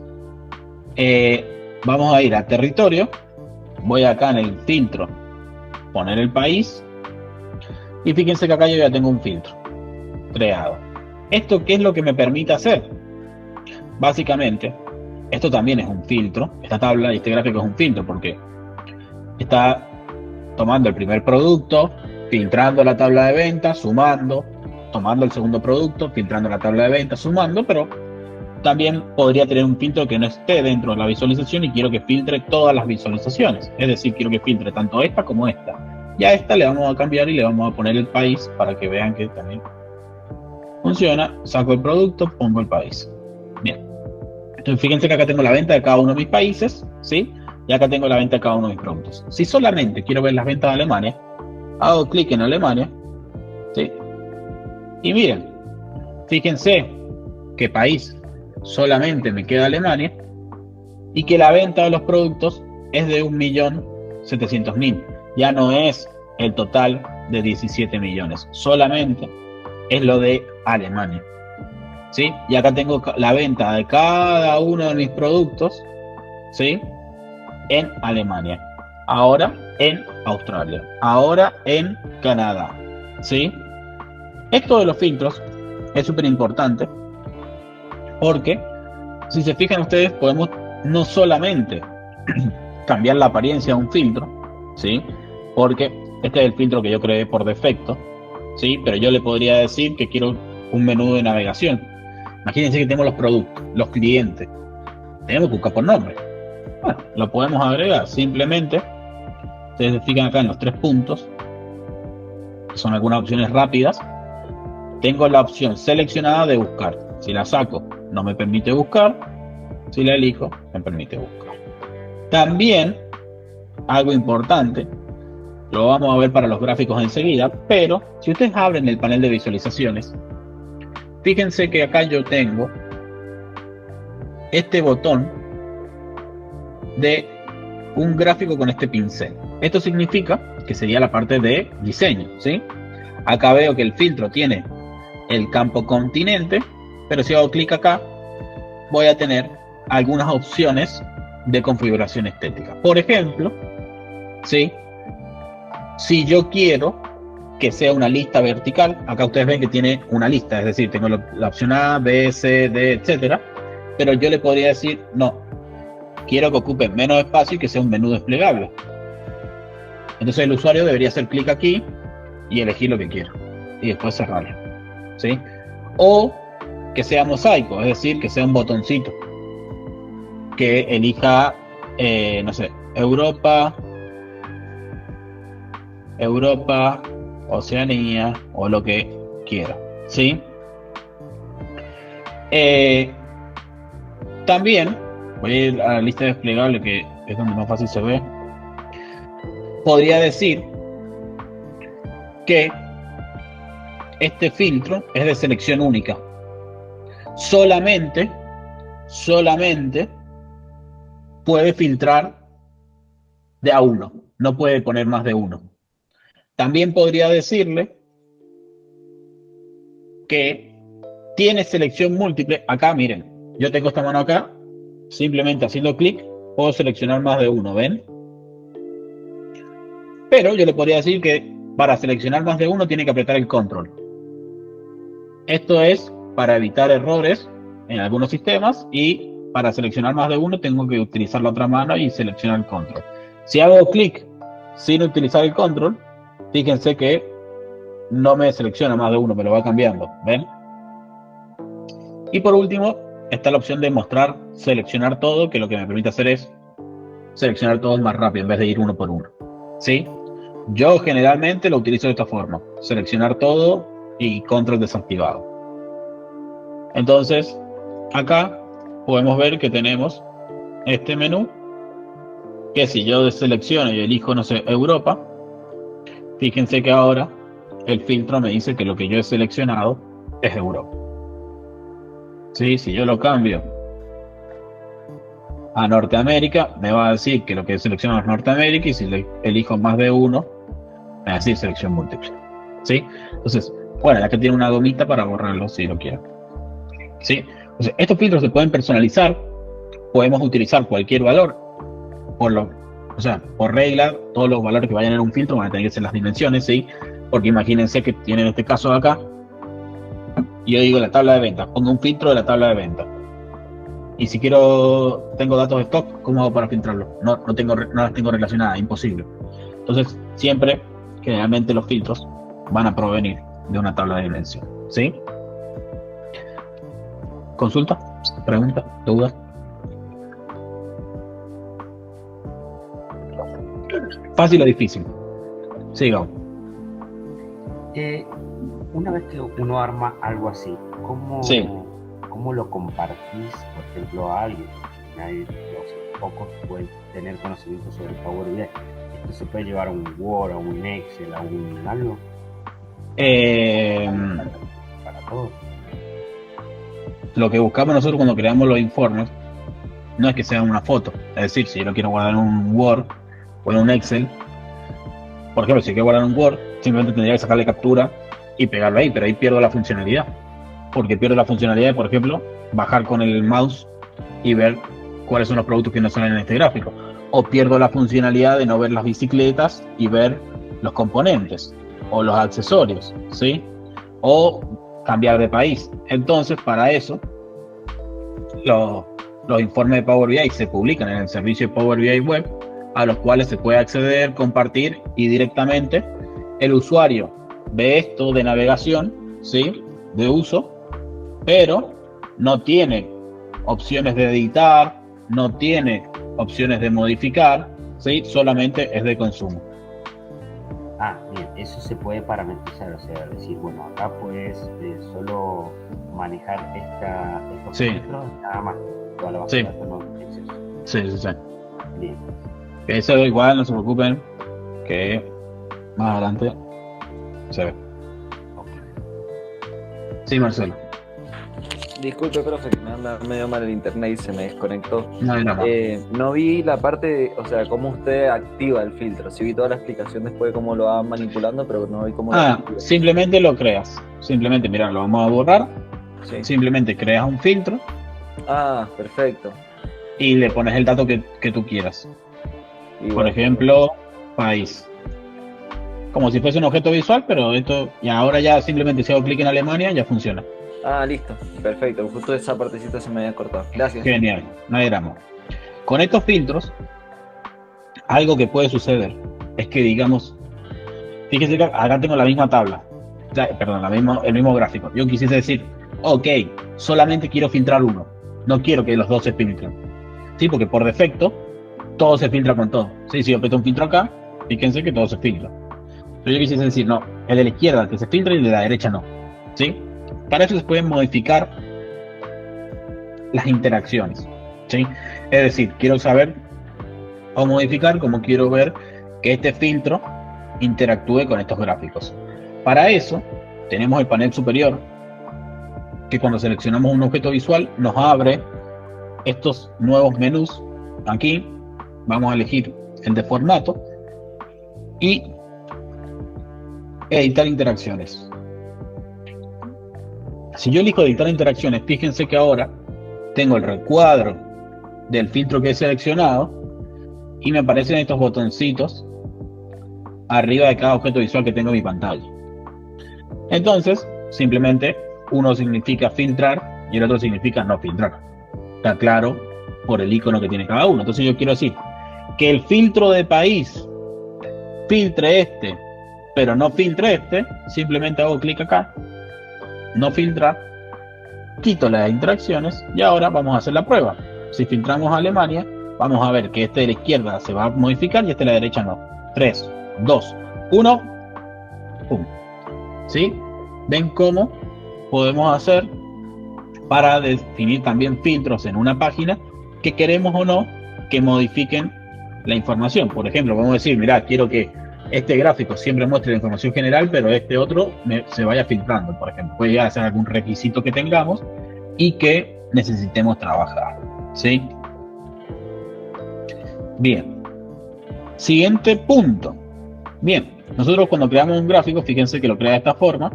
[SPEAKER 1] Vamos a ir a territorio, voy acá en el filtro, poner el país, y fíjense que acá yo ya tengo un filtro creado. ¿Esto qué es lo que me permite hacer? Básicamente, esto también es un filtro, esta tabla y este gráfico es un filtro, porque está tomando el primer producto, filtrando la tabla de ventas, sumando, tomando el segundo producto, filtrando la tabla de ventas, sumando, pero también podría tener un filtro que no esté dentro de la visualización y quiero que filtre todas las visualizaciones. Es decir, quiero que filtre tanto esta como esta. Y a esta le vamos a cambiar y le vamos a poner el país para que vean que también funciona. Saco el producto, pongo el país. Bien. Entonces fíjense que acá tengo la venta de cada uno de mis países, ¿sí? Y acá tengo la venta de cada uno de mis productos. Si solamente quiero ver las ventas de Alemania, hago clic en Alemania, ¿sí? Y miren, fíjense que país solamente me queda Alemania y que la venta de los productos es de 1.700.000. Ya no es el total de 17 millones, solamente es lo de Alemania, ¿sí? Y acá tengo la venta de cada uno de mis productos, ¿sí? En Alemania, ahora en Australia, ahora en Canadá, ¿sí? Esto de los filtros es súper importante porque, si se fijan ustedes, podemos no solamente cambiar la apariencia de un filtro, ¿sí? Porque este es el filtro que yo creé por defecto, ¿sí? Pero yo le podría decir que quiero un menú de navegación. Imagínense que tenemos los productos, los clientes, tenemos que buscar por nombre. Bueno, lo podemos agregar simplemente. Ustedes se fijan acá en los 3 puntos, que son algunas opciones rápidas. Tengo la opción seleccionada de buscar. Si la saco, no me permite buscar. Si la elijo, me permite buscar. También, algo importante, lo vamos a ver para los gráficos enseguida, pero si ustedes abren el panel de visualizaciones, fíjense que acá yo tengo este botón de un gráfico con este pincel. Esto significa que sería la parte de diseño, ¿sí? Acá veo que el filtro tiene el campo continente, pero si hago clic acá, voy a tener algunas opciones de configuración estética. Por ejemplo, ¿sí? Si yo quiero que sea una lista vertical, acá ustedes ven que tiene una lista, es decir, tengo la opción A, B, C, D, etcétera, pero yo le podría decir, no, quiero que ocupe menos espacio y que sea un menú desplegable. Entonces el usuario debería hacer clic aquí y elegir lo que quiera y después cerrarlo, ¿sí? o que sea mosaico, es decir, que sea un botoncito que elija, no sé, Europa, Oceanía o lo que quiera, ¿sí? También voy a ir a la lista desplegable, que es donde más fácil se ve. Podría decir que este filtro es de selección única. Solamente puede filtrar de a uno, no puede poner más de uno. También podría decirle que tiene selección múltiple. Acá, miren, yo tengo esta mano acá, simplemente haciendo clic puedo seleccionar más de uno, ¿ven? Pero yo le podría decir que para seleccionar más de uno tiene que apretar el control. Esto es para evitar errores en algunos sistemas, y para seleccionar más de uno tengo que utilizar la otra mano y seleccionar el control. Si hago clic sin utilizar el control, fíjense que no me selecciona más de uno, me lo va cambiando, ¿ven? Y por último está la opción de mostrar seleccionar todo, que lo que me permite hacer es seleccionar todo más rápido en vez de ir uno por uno, ¿sí? Yo generalmente lo utilizo de esta forma: seleccionar todo y control desactivado. Entonces acá podemos ver que tenemos este menú, que si yo selecciono y elijo, no sé, Europa, fíjense que ahora el filtro me dice que lo que yo he seleccionado es Europa. ¿Sí? Si yo lo cambio a Norteamérica, me va a decir que lo que he seleccionado es Norteamérica, y si le elijo más de uno, me va a decir selección múltiple. ¿Sí? Entonces, bueno, acá tiene una gomita para borrarlo si lo quiero. ¿Sí? Entonces, estos filtros se pueden personalizar, podemos utilizar cualquier valor. Por regla, todos los valores que vayan en un filtro van a tener que ser las dimensiones, ¿sí? Porque imagínense que tienen este caso de acá, y yo digo la tabla de ventas, pongo un filtro de la tabla de ventas. Y si tengo datos de stock, ¿cómo hago para filtrarlo? No las tengo relacionadas, imposible. Entonces, generalmente los filtros van a provenir de una tabla de dimensión, ¿sí? ¿Consulta? ¿Pregunta? ¿Duda? ¿Fácil o difícil? Sigamos.
[SPEAKER 12] Una vez que uno arma algo así, ¿cómo lo compartís, por ejemplo, a alguien? Los pocos pueden tener conocimiento sobre Power BI. ¿Esto se puede llevar a un Word, a un Excel, a un algo? Para todos.
[SPEAKER 1] Lo que buscamos nosotros cuando creamos los informes no es que sea una foto. Es decir, si yo lo quiero guardar en un Word o en un Excel, por ejemplo, si quiero guardar en un Word, simplemente tendría que sacarle captura y pegarlo ahí, pero ahí pierdo la funcionalidad. Porque pierdo la funcionalidad de, por ejemplo, bajar con el mouse y ver cuáles son los productos que no salen en este gráfico. O pierdo la funcionalidad de no ver las bicicletas y ver los componentes o los accesorios, ¿sí? O cambiar de país. Entonces, para eso, los informes de Power BI se publican en el servicio de Power BI Web, a los cuales se puede acceder, compartir, y directamente el usuario ve esto de navegación, ¿sí? De uso, pero no tiene opciones de editar, no tiene opciones de modificar, ¿sí? Solamente es de consumo.
[SPEAKER 12] Bien, eso se puede parametrizar, o sea, decir, bueno, acá puedes solo manejar estos filtros, nada más, toda la base de datos no tiene acceso.
[SPEAKER 1] Sí.
[SPEAKER 12] Bien.
[SPEAKER 1] Que eso igual, no se preocupen, que más adelante se ve. Sí, Marcelo.
[SPEAKER 13] Disculpe, profe, que me anda medio mal el internet y se me desconectó.
[SPEAKER 1] No.
[SPEAKER 13] No vi la parte, o sea, cómo usted activa el filtro. Sí vi toda la explicación después de cómo lo va manipulando, pero no vi cómo lo activa.
[SPEAKER 1] Simplemente lo creas. Simplemente, mira, lo vamos a borrar.
[SPEAKER 13] Sí.
[SPEAKER 1] Simplemente creas un filtro.
[SPEAKER 13] Perfecto.
[SPEAKER 1] Y le pones el dato que tú quieras. Por ejemplo, país. Como si fuese un objeto visual, pero esto, y ahora ya simplemente si hago clic en Alemania, ya funciona.
[SPEAKER 13] Listo, perfecto. Justo esa partecita se me había cortado. Gracias.
[SPEAKER 1] Genial, no hay drama. Con estos filtros, algo que puede suceder es que, digamos, fíjese que acá tengo la misma tabla, perdón, el mismo gráfico. Yo quisiese decir, ok, solamente quiero filtrar uno, no quiero que los dos se filtren, ¿sí? Porque por defecto todo se filtra con todo, ¿sí? Si yo aprieto un filtro acá, fíjense que todo se filtra. Pero yo quisiera decir, no, el de la izquierda que se filtra y el de la derecha no, ¿sí? Para eso se pueden modificar las interacciones, ¿sí? Es decir, quiero saber o modificar como quiero ver que este filtro interactúe con estos gráficos. Para eso tenemos el panel superior, que cuando seleccionamos un objeto visual nos abre estos nuevos menús. Aquí vamos a elegir el de formato y editar interacciones. Si yo elijo editar interacciones, fíjense que ahora tengo el recuadro del filtro que he seleccionado y me aparecen estos botoncitos arriba de cada objeto visual que tengo en mi pantalla. Entonces, simplemente uno significa filtrar y el otro significa no filtrar. Está claro por el icono que tiene cada uno. Entonces yo quiero decir que el filtro de país filtre este, pero no filtre este. Simplemente hago clic acá, no filtrar, quito las interacciones y ahora vamos a hacer la prueba. Si filtramos a Alemania, vamos a ver que este de la izquierda se va a modificar y este de la derecha no. 3, 2, 1, ¡pum! ¿Sí? ¿Ven cómo podemos hacer para definir también filtros en una página que queremos o no que modifiquen la información? Por ejemplo, vamos a decir, mirá, quiero que este gráfico siempre muestre la información general, pero este otro se vaya filtrando, por ejemplo. Puede llegar a ser algún requisito que tengamos y que necesitemos trabajar, ¿sí? Bien. Siguiente punto. Bien, nosotros cuando creamos un gráfico, fíjense que lo crea de esta forma,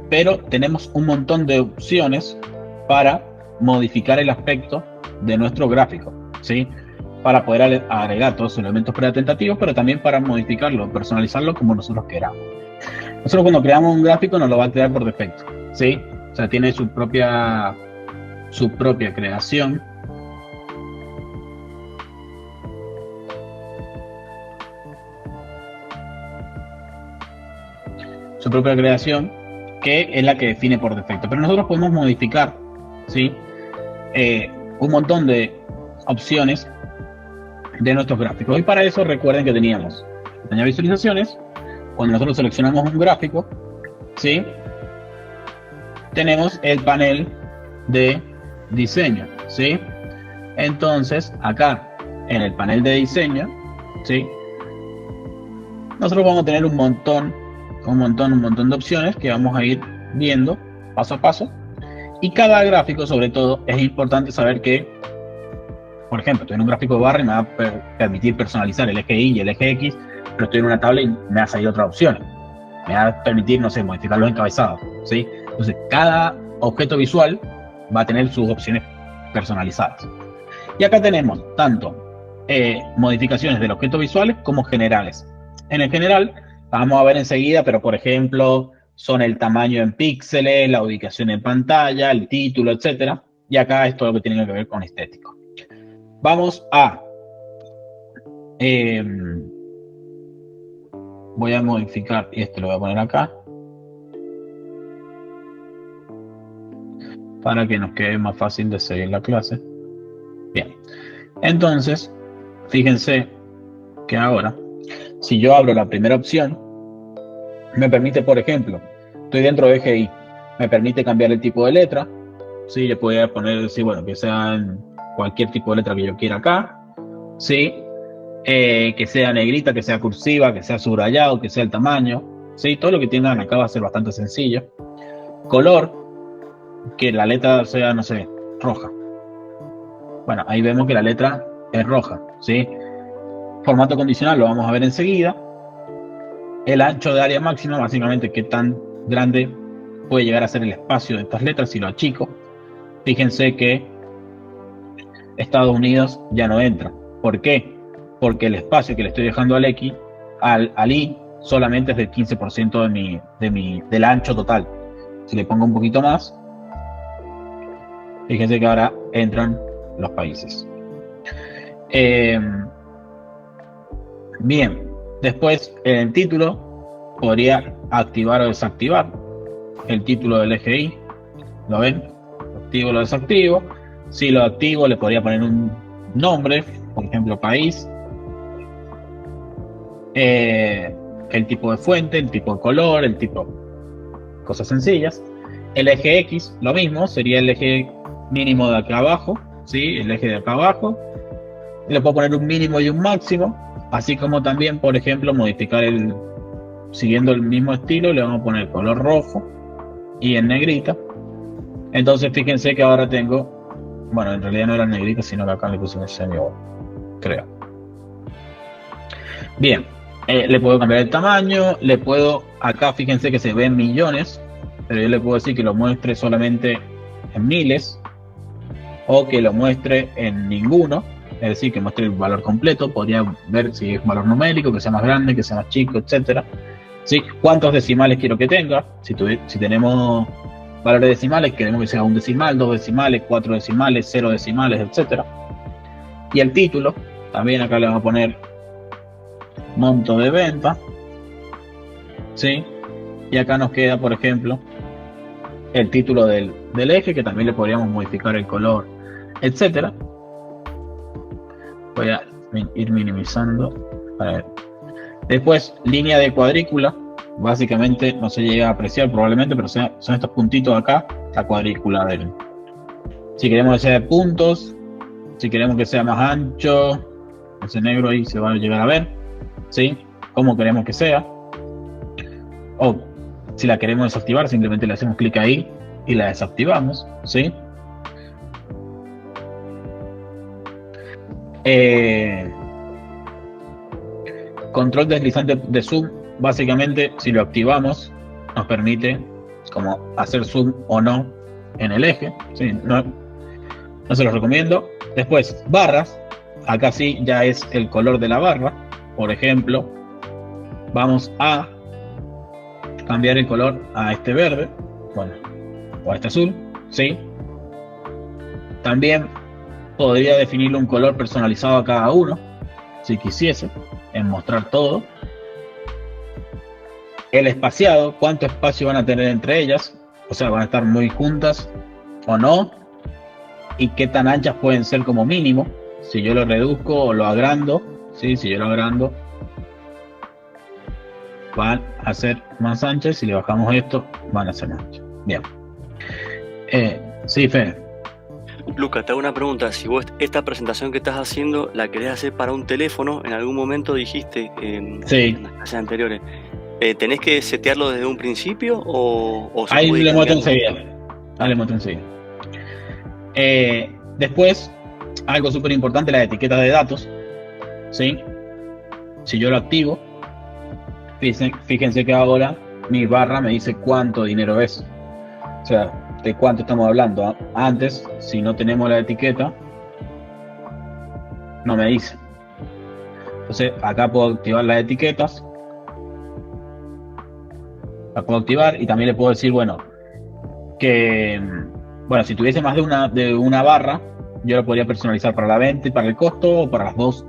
[SPEAKER 1] pero tenemos un montón de opciones para modificar el aspecto de nuestro gráfico, ¿sí? Para poder agregar todos los elementos preatentativos, pero también para modificarlo, personalizarlo como nosotros queramos. Nosotros cuando creamos un gráfico nos lo va a crear por defecto, ¿sí? O sea, tiene su propia creación. Su propia creación, que es la que define por defecto. Pero nosotros podemos modificar, ¿sí? Un montón de opciones de nuestros gráficos. Y para eso recuerden que teníamos visualizaciones. Cuando nosotros seleccionamos un gráfico, ¿sí? Tenemos el panel de diseño, ¿sí? Entonces, acá en el panel de diseño, ¿sí? Nosotros vamos a tener un montón de opciones que vamos a ir viendo paso a paso. Y cada gráfico, sobre todo, es importante saber que, por ejemplo, estoy en un gráfico de barra y me va a permitir personalizar el eje Y y el eje X, pero estoy en una tabla y me va a salir otra opción. Me va a permitir, no sé, modificar los encabezados, ¿sí? Entonces, cada objeto visual va a tener sus opciones personalizadas. Y acá tenemos tanto modificaciones del objeto visuales como generales. En el general, vamos a ver enseguida, pero por ejemplo, son el tamaño en píxeles, la ubicación en pantalla, el título, etcétera. Y acá es todo lo que tiene que ver con estético. Vamos a... voy a modificar, y este lo voy a poner acá, para que nos quede más fácil de seguir la clase. Bien, entonces, fíjense que ahora, si yo abro la primera opción, me permite, por ejemplo, estoy dentro de eje Y, me permite cambiar el tipo de letra, ¿sí? Yo podría poner, sí, bueno, que sea en cualquier tipo de letra que yo quiera acá, ¿sí? Que sea negrita, que sea cursiva, que sea subrayado, que sea el tamaño, ¿sí? Todo lo que tengan acá va a ser bastante sencillo. Color, que la letra sea, no sé, roja. Bueno, ahí vemos que la letra es roja, ¿sí? Formato condicional lo vamos a ver enseguida. El ancho de área máxima, básicamente qué tan grande puede llegar a ser el espacio de estas letras si lo achico. Fíjense que Estados Unidos ya no entra. ¿Por qué? Porque el espacio que le estoy dejando al X, al Y, solamente es del 15% del ancho total. Si le pongo un poquito más, fíjense que ahora entran los países. Bien, después en el título podría activar o desactivar el título del eje Y. ¿Lo ven? Lo activo, lo desactivo. Si lo activo, le podría poner un nombre, por ejemplo, país. El tipo de fuente, el tipo de color, el tipo... Cosas sencillas. El eje X, lo mismo, sería el eje mínimo de acá abajo, ¿sí? El eje de acá abajo. Le puedo poner un mínimo y un máximo, así como también, por ejemplo, modificar siguiendo el mismo estilo, le vamos a poner color rojo y en negrita. Entonces fíjense que ahora tengo, bueno, en realidad no era en negrita, sino que acá le puse un semi, creo. Bien, le puedo cambiar el tamaño, le puedo, acá fíjense que se ven millones, pero yo le puedo decir que lo muestre solamente en miles, o que lo muestre en ninguno, es decir, que muestre el valor completo. Podría ver si es valor numérico, que sea más grande, que sea más chico, etcétera. ¿Sí? ¿Cuántos decimales quiero que tenga? Si tenemos valores decimales, queremos que sea un decimal, 2 decimales, 4 decimales, 0 decimales, etcétera. Y el título, también acá le vamos a poner monto de venta, ¿sí? Y acá nos queda, por ejemplo, el título del eje, que también le podríamos modificar el color, etcétera. Voy a ir minimizando. A ver. Después, línea de cuadrícula. Básicamente no se llega a apreciar probablemente, pero son estos puntitos acá, la cuadrícula del. Si queremos que sea de puntos, si queremos que sea más ancho, ese negro ahí se va a llegar a ver, ¿sí? Como queremos que sea. O si la queremos desactivar, simplemente le hacemos clic ahí y la desactivamos, ¿sí? Control deslizante de zoom, básicamente si lo activamos nos permite como hacer zoom o no en el eje, ¿sí? No se los recomiendo. Después, barras, acá sí ya es el color de la barra. Por ejemplo, vamos a cambiar el color a este verde, bueno, o a este azul, ¿sí? También podría definirle un color personalizado a cada uno, si quisiese, en mostrar todo. El espaciado, cuánto espacio van a tener entre ellas, o sea, van a estar muy juntas o no, y qué tan anchas pueden ser como mínimo. Si yo lo reduzco o lo agrando, ¿sí? Si yo lo agrando, van a ser más anchas. Si le bajamos esto, van a ser más anchas. Bien. Sí, Fede.
[SPEAKER 9] Lucas, te hago una pregunta. Si vos esta presentación que estás haciendo la querés hacer para un teléfono, en algún momento dijiste
[SPEAKER 1] sí,
[SPEAKER 9] en las clases anteriores, ¿tenés que setearlo desde un principio o
[SPEAKER 1] ahí le muestro enseguida? Ahí le muestro enseguida. Después, algo súper importante, la etiqueta de datos, ¿sí? Si yo lo activo, fíjense que ahora mi barra me dice cuánto dinero es, o sea, de cuánto estamos hablando. Antes, si no tenemos la etiqueta, no me dice. Entonces acá puedo activar las etiquetas, la puedo activar, y también le puedo decir, bueno, que si tuviese más de una barra, yo lo podría personalizar para la venta y para el costo, o para las dos,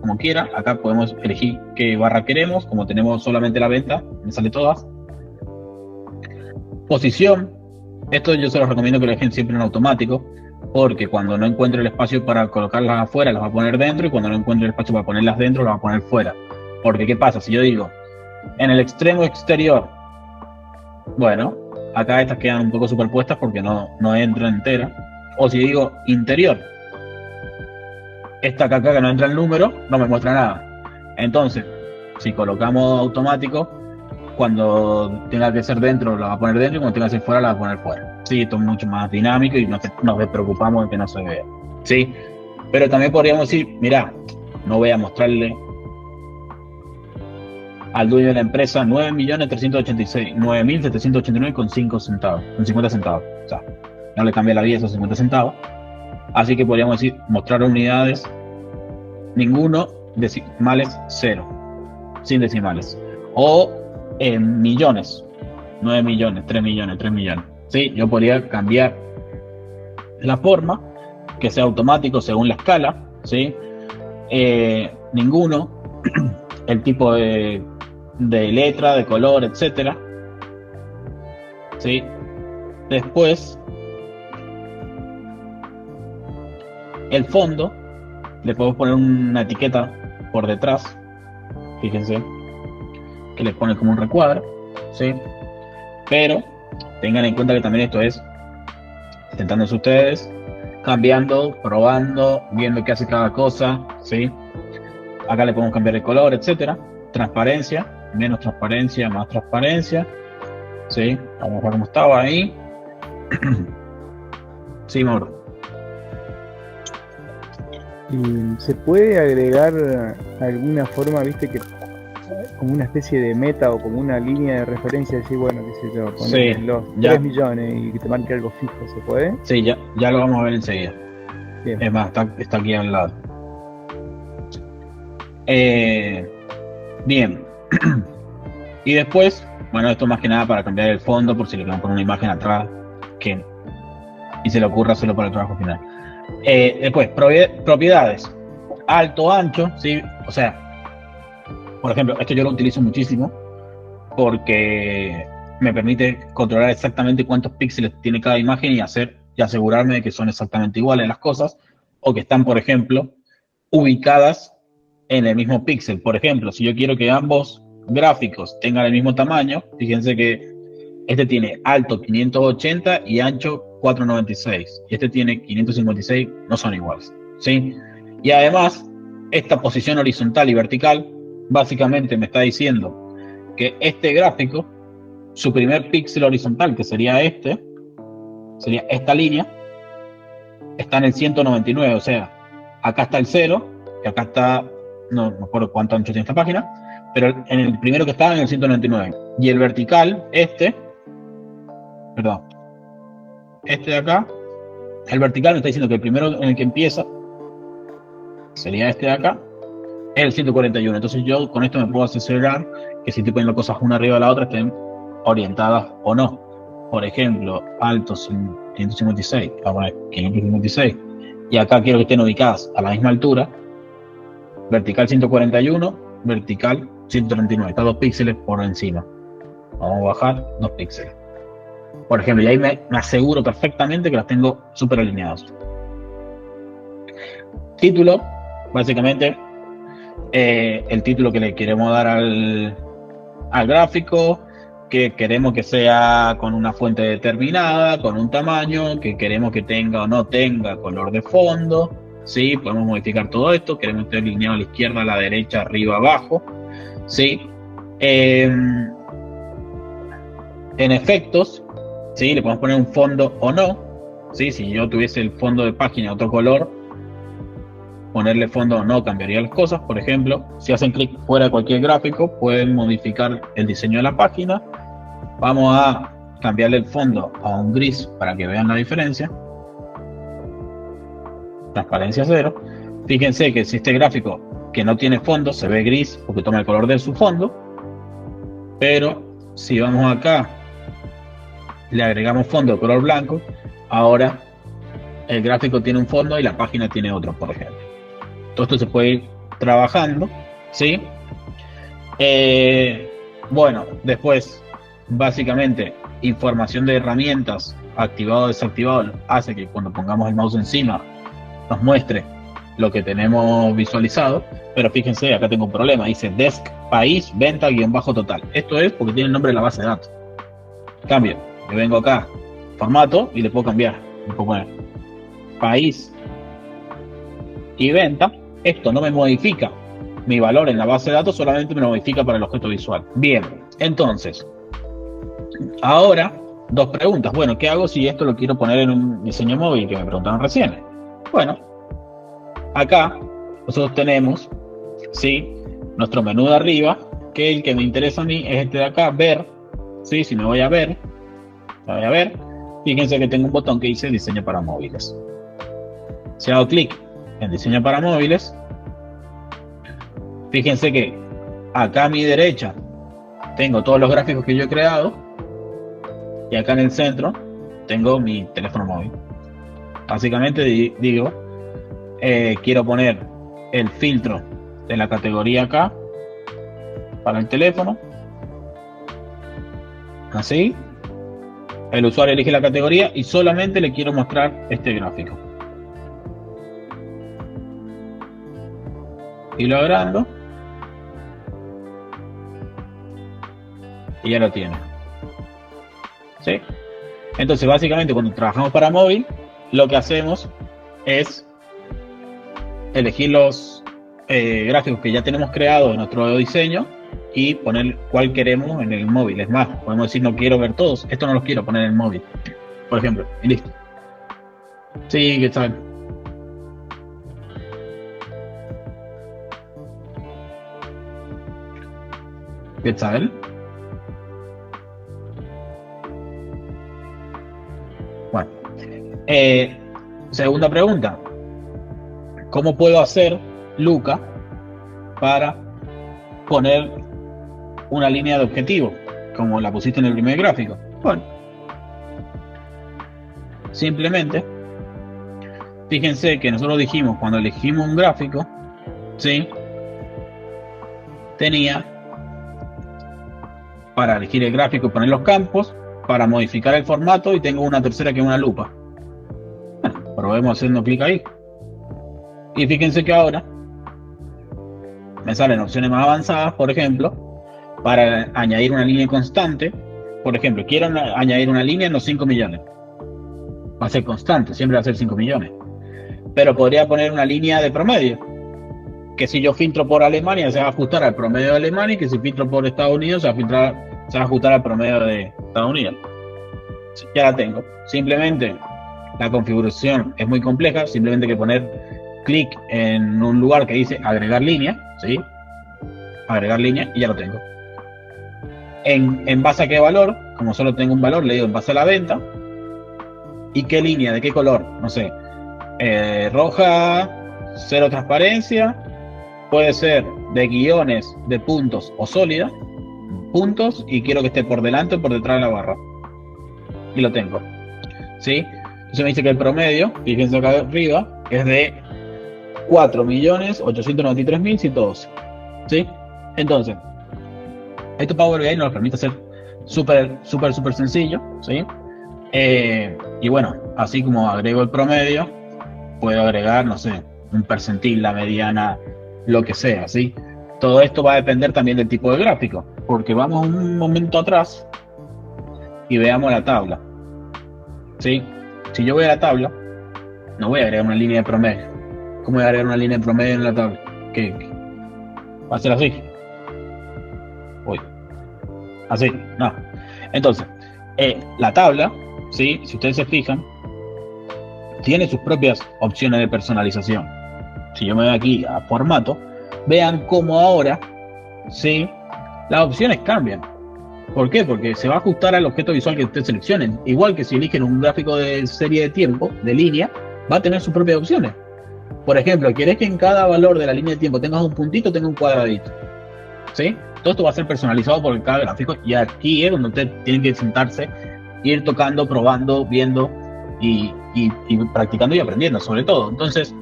[SPEAKER 1] como quiera. Acá podemos elegir qué barra queremos. Como tenemos solamente la venta, me sale todas. Posición, esto yo se los recomiendo que lo dejen siempre en automático, porque cuando no encuentre el espacio para colocarlas afuera, las va a poner dentro, y cuando no encuentre el espacio para ponerlas dentro, las va a poner fuera. Porque ¿qué pasa? Si yo digo en el extremo exterior, bueno, acá estas quedan un poco superpuestas porque no entran enteras. O si digo interior, esta acá que no entra el número, no me muestra nada. Entonces, si colocamos automático, cuando tenga que ser dentro la va a poner dentro, y cuando tenga que ser fuera la va a poner fuera. Sí, esto es mucho más dinámico y nos preocupamos de que no se vea. Sí, pero también podríamos decir, mira, no voy a mostrarle al dueño de la empresa 9.386.9.789 con 5 centavos, con 50 centavos. O sea, no le cambia la vida esos 50 centavos. Así que podríamos decir, mostrar unidades, ninguno, decimales 0, sin decimales. O en millones, 9 millones, 3 millones, 3 millones. ¿Sí? Yo podría cambiar la forma, que sea automático según la escala, ¿sí? Ninguno, el tipo de letra, de color, etcétera, ¿sí? después el fondo le podemos poner una etiqueta por detrás, fíjense, que le pone como un recuadro, ¿sí? Pero tengan en cuenta que también esto es sentándose ustedes, cambiando, probando, viendo qué hace cada cosa, ¿sí? Acá le podemos cambiar el color, etcétera. Transparencia, menos transparencia, más transparencia, ¿sí? Vamos a ver cómo estaba ahí. Sí, Mauro.
[SPEAKER 4] ¿Y se puede agregar alguna forma, viste, que como una especie de meta o como una línea de referencia, decir, bueno, qué sé yo, poner
[SPEAKER 1] Sí,
[SPEAKER 4] los
[SPEAKER 1] ya.
[SPEAKER 4] 3 millones y que te marque algo fijo, ¿se puede?
[SPEAKER 1] Sí, ya lo vamos a ver enseguida.
[SPEAKER 4] Bien.
[SPEAKER 1] Es más, está aquí al lado. Bien. Y después, bueno, esto más que nada para cambiar el fondo, por si le queremos poner una imagen atrás, que y se le ocurra hacerlo para el trabajo final. Después, propiedades. Alto, ancho, ¿sí? O sea, por ejemplo, esto yo lo utilizo muchísimo porque me permite controlar exactamente cuántos píxeles tiene cada imagen y asegurarme de que son exactamente iguales las cosas, o que están, por ejemplo, ubicadas en el mismo píxel. Por ejemplo, si yo quiero que ambos gráficos tengan el mismo tamaño, fíjense que este tiene alto 580 y ancho 496, y este tiene 556, no son iguales, ¿sí? Y además, esta posición horizontal y vertical básicamente me está diciendo que este gráfico, su primer píxel horizontal, que sería sería esta línea, está en el 199, o sea, acá está el 0, y acá está, no me acuerdo cuánto ancho tiene esta página, pero en el primero que estaba en el 199. Y el vertical, este de acá, el vertical me está diciendo que el primero en el que empieza sería este de acá, es el 141. Entonces yo con esto me puedo asegurar que si estoy poniendo cosas una arriba de la otra estén orientadas o no. Por ejemplo, alto 556, ahora 556, y acá quiero que estén ubicadas a la misma altura. Vertical 141, vertical 139, está 2 píxeles por encima. Vamos a bajar 2 píxeles. Por ejemplo, y ahí me aseguro perfectamente que las tengo súper alineadas. Título, básicamente, el título que le queremos dar al gráfico, que queremos que sea con una fuente determinada, con un tamaño, que queremos que tenga o no tenga color de fondo, ¿sí? Podemos modificar todo esto, queremos tener alineado a la izquierda, a la derecha, arriba, abajo, ¿sí? En efectos, ¿sí? Le podemos poner un fondo o no, ¿sí? Si yo tuviese el fondo de página de otro color, ponerle fondo o no cambiaría las cosas. Por ejemplo, si hacen clic fuera de cualquier gráfico, pueden modificar el diseño de la página. Vamos a cambiarle el fondo a un gris para que vean la diferencia. Transparencia 0. Fíjense que si este gráfico que no tiene fondo se ve gris porque toma el color de su fondo, pero si vamos acá, le agregamos fondo de color blanco, ahora el gráfico tiene un fondo y la página tiene otro, por ejemplo. Todo esto se puede ir trabajando, ¿sí? Bueno, después, básicamente, información de herramientas, activado o desactivado, hace que cuando pongamos el mouse encima nos muestre lo que tenemos visualizado. Pero fíjense, acá tengo un problema, dice desk, país, venta, _ total. Esto es porque tiene el nombre de la base de datos. Cambio, yo vengo acá, formato, y le puedo cambiar. Le puedo poner país y venta. Esto no me modifica mi valor en la base de datos, solamente me lo modifica para el objeto visual. Bien, entonces, ahora, 2 preguntas. Bueno, ¿qué hago si esto lo quiero poner en un diseño móvil que me preguntaron recién? Bueno, acá nosotros tenemos, ¿sí?, nuestro menú de arriba, que el que me interesa a mí es este de acá, ver, ¿sí? Si me voy a ver, fíjense que tengo un botón que dice diseño para móviles. Si hago clic en diseño para móviles, fíjense que acá a mi derecha tengo todos los gráficos que yo he creado, y acá en el centro tengo mi teléfono móvil. Básicamente digo, quiero poner el filtro de la categoría acá para el teléfono, así, El usuario elige la categoría y solamente le quiero mostrar este gráfico. Y lo agrando. Y ya lo tiene. ¿Sí? Entonces, básicamente, cuando trabajamos para móvil, lo que hacemos es elegir los gráficos que ya tenemos creados en nuestro diseño y poner cuál queremos en el móvil. Es más, podemos decir no quiero ver todos, esto no los quiero poner en el móvil, por ejemplo, y listo. Sí, que tal. ¿Qué tal? Bueno, segunda pregunta. ¿Cómo puedo hacer, Luca, para poner una línea de objetivo, como la pusiste en el primer gráfico? Bueno, simplemente, fíjense que nosotros dijimos, cuando elegimos un gráfico, ¿sí? Tenía para elegir el gráfico y poner los campos, para modificar el formato, y tengo una tercera que es una lupa. Bueno, probemos haciendo clic ahí. Y fíjense que ahora me salen opciones más avanzadas, por ejemplo, para añadir una línea constante. Por ejemplo, quiero añadir una línea en los 5 millones. Va a ser constante, siempre va a ser 5 millones. Pero podría poner una línea de promedio, que si yo filtro por Alemania se va a ajustar al promedio de Alemania, y que si filtro por Estados Unidos se va a ajustar al promedio de Estados Unidos. Ya la tengo. Simplemente la configuración es muy compleja, simplemente hay que poner clic en un lugar que dice agregar línea, ¿sí? Agregar línea y ya lo tengo. En base a qué valor, como solo tengo un valor, le digo en base a la venta. ¿Y qué línea? ¿De qué color? No sé. Roja, cero transparencia. Puede ser de guiones, de puntos o sólida. Puntos, y quiero que esté por delante o por detrás de la barra. Y lo tengo. ¿Sí? Entonces me dice que el promedio, fíjense acá arriba, es de 4.893.112. ¿Sí? Entonces, esto Power BI nos permite hacer súper sencillo. ¿Sí? Y bueno, así como agrego el promedio, puedo agregar, no sé, un percentil, la mediana, lo que sea. ¿Sí? Todo esto va a depender también del tipo de gráfico, porque vamos un momento atrás y veamos la tabla. ¿Sí? Si yo voy a la tabla, no voy a agregar una línea de promedio. ¿Cómo voy a agregar una línea de promedio en la tabla? ¿Qué? ¿Va a ser así? Uy. Así, no. Entonces, la tabla, ¿sí? Si ustedes se fijan, tiene sus propias opciones de personalización. Si yo me voy aquí a formato, vean cómo ahora, ¿sí? Las opciones cambian. ¿Por qué? Porque se va a ajustar al objeto visual que ustedes seleccionen. Igual que si eligen un gráfico de serie de tiempo, de línea, va a tener sus propias opciones. Por ejemplo, ¿querés que en cada valor de la línea de tiempo tengas un puntito o tengas un cuadradito? ¿Sí? Todo esto va a ser personalizado por cada gráfico, y aquí es donde ustedes tienen que sentarse, ir tocando, probando, viendo y practicando y aprendiendo, sobre todo. Entonces,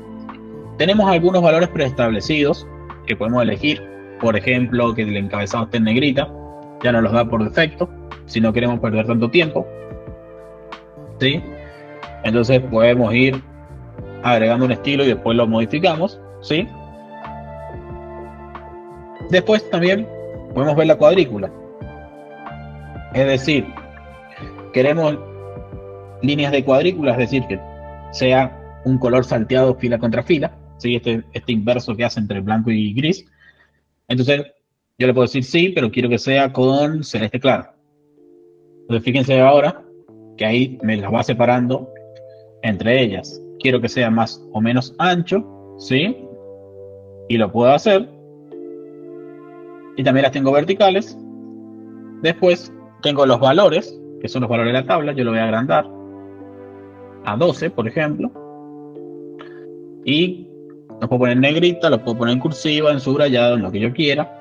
[SPEAKER 1] tenemos algunos valores preestablecidos que podemos elegir. Por ejemplo, que el encabezado esté en negrita. Ya nos los da por defecto, si no queremos perder tanto tiempo. ¿Sí? Entonces podemos ir agregando un estilo y después lo modificamos. ¿Sí? Después también podemos ver la cuadrícula. Es decir, queremos líneas de cuadrícula, es decir, que sea un color salteado fila contra fila. ¿Sí? Este inverso que hace entre blanco y gris. Entonces yo le puedo decir sí, pero quiero que sea con celeste claro. Entonces fíjense ahora que ahí me las va separando entre ellas. Quiero que sea más o menos ancho, ¿sí? Y lo puedo hacer. Y también las tengo verticales. Después tengo los valores, que son los valores de la tabla. Yo lo voy a agrandar a 12, por ejemplo. Y lo puedo poner en negrita, lo puedo poner en cursiva, en subrayado, en lo que yo quiera.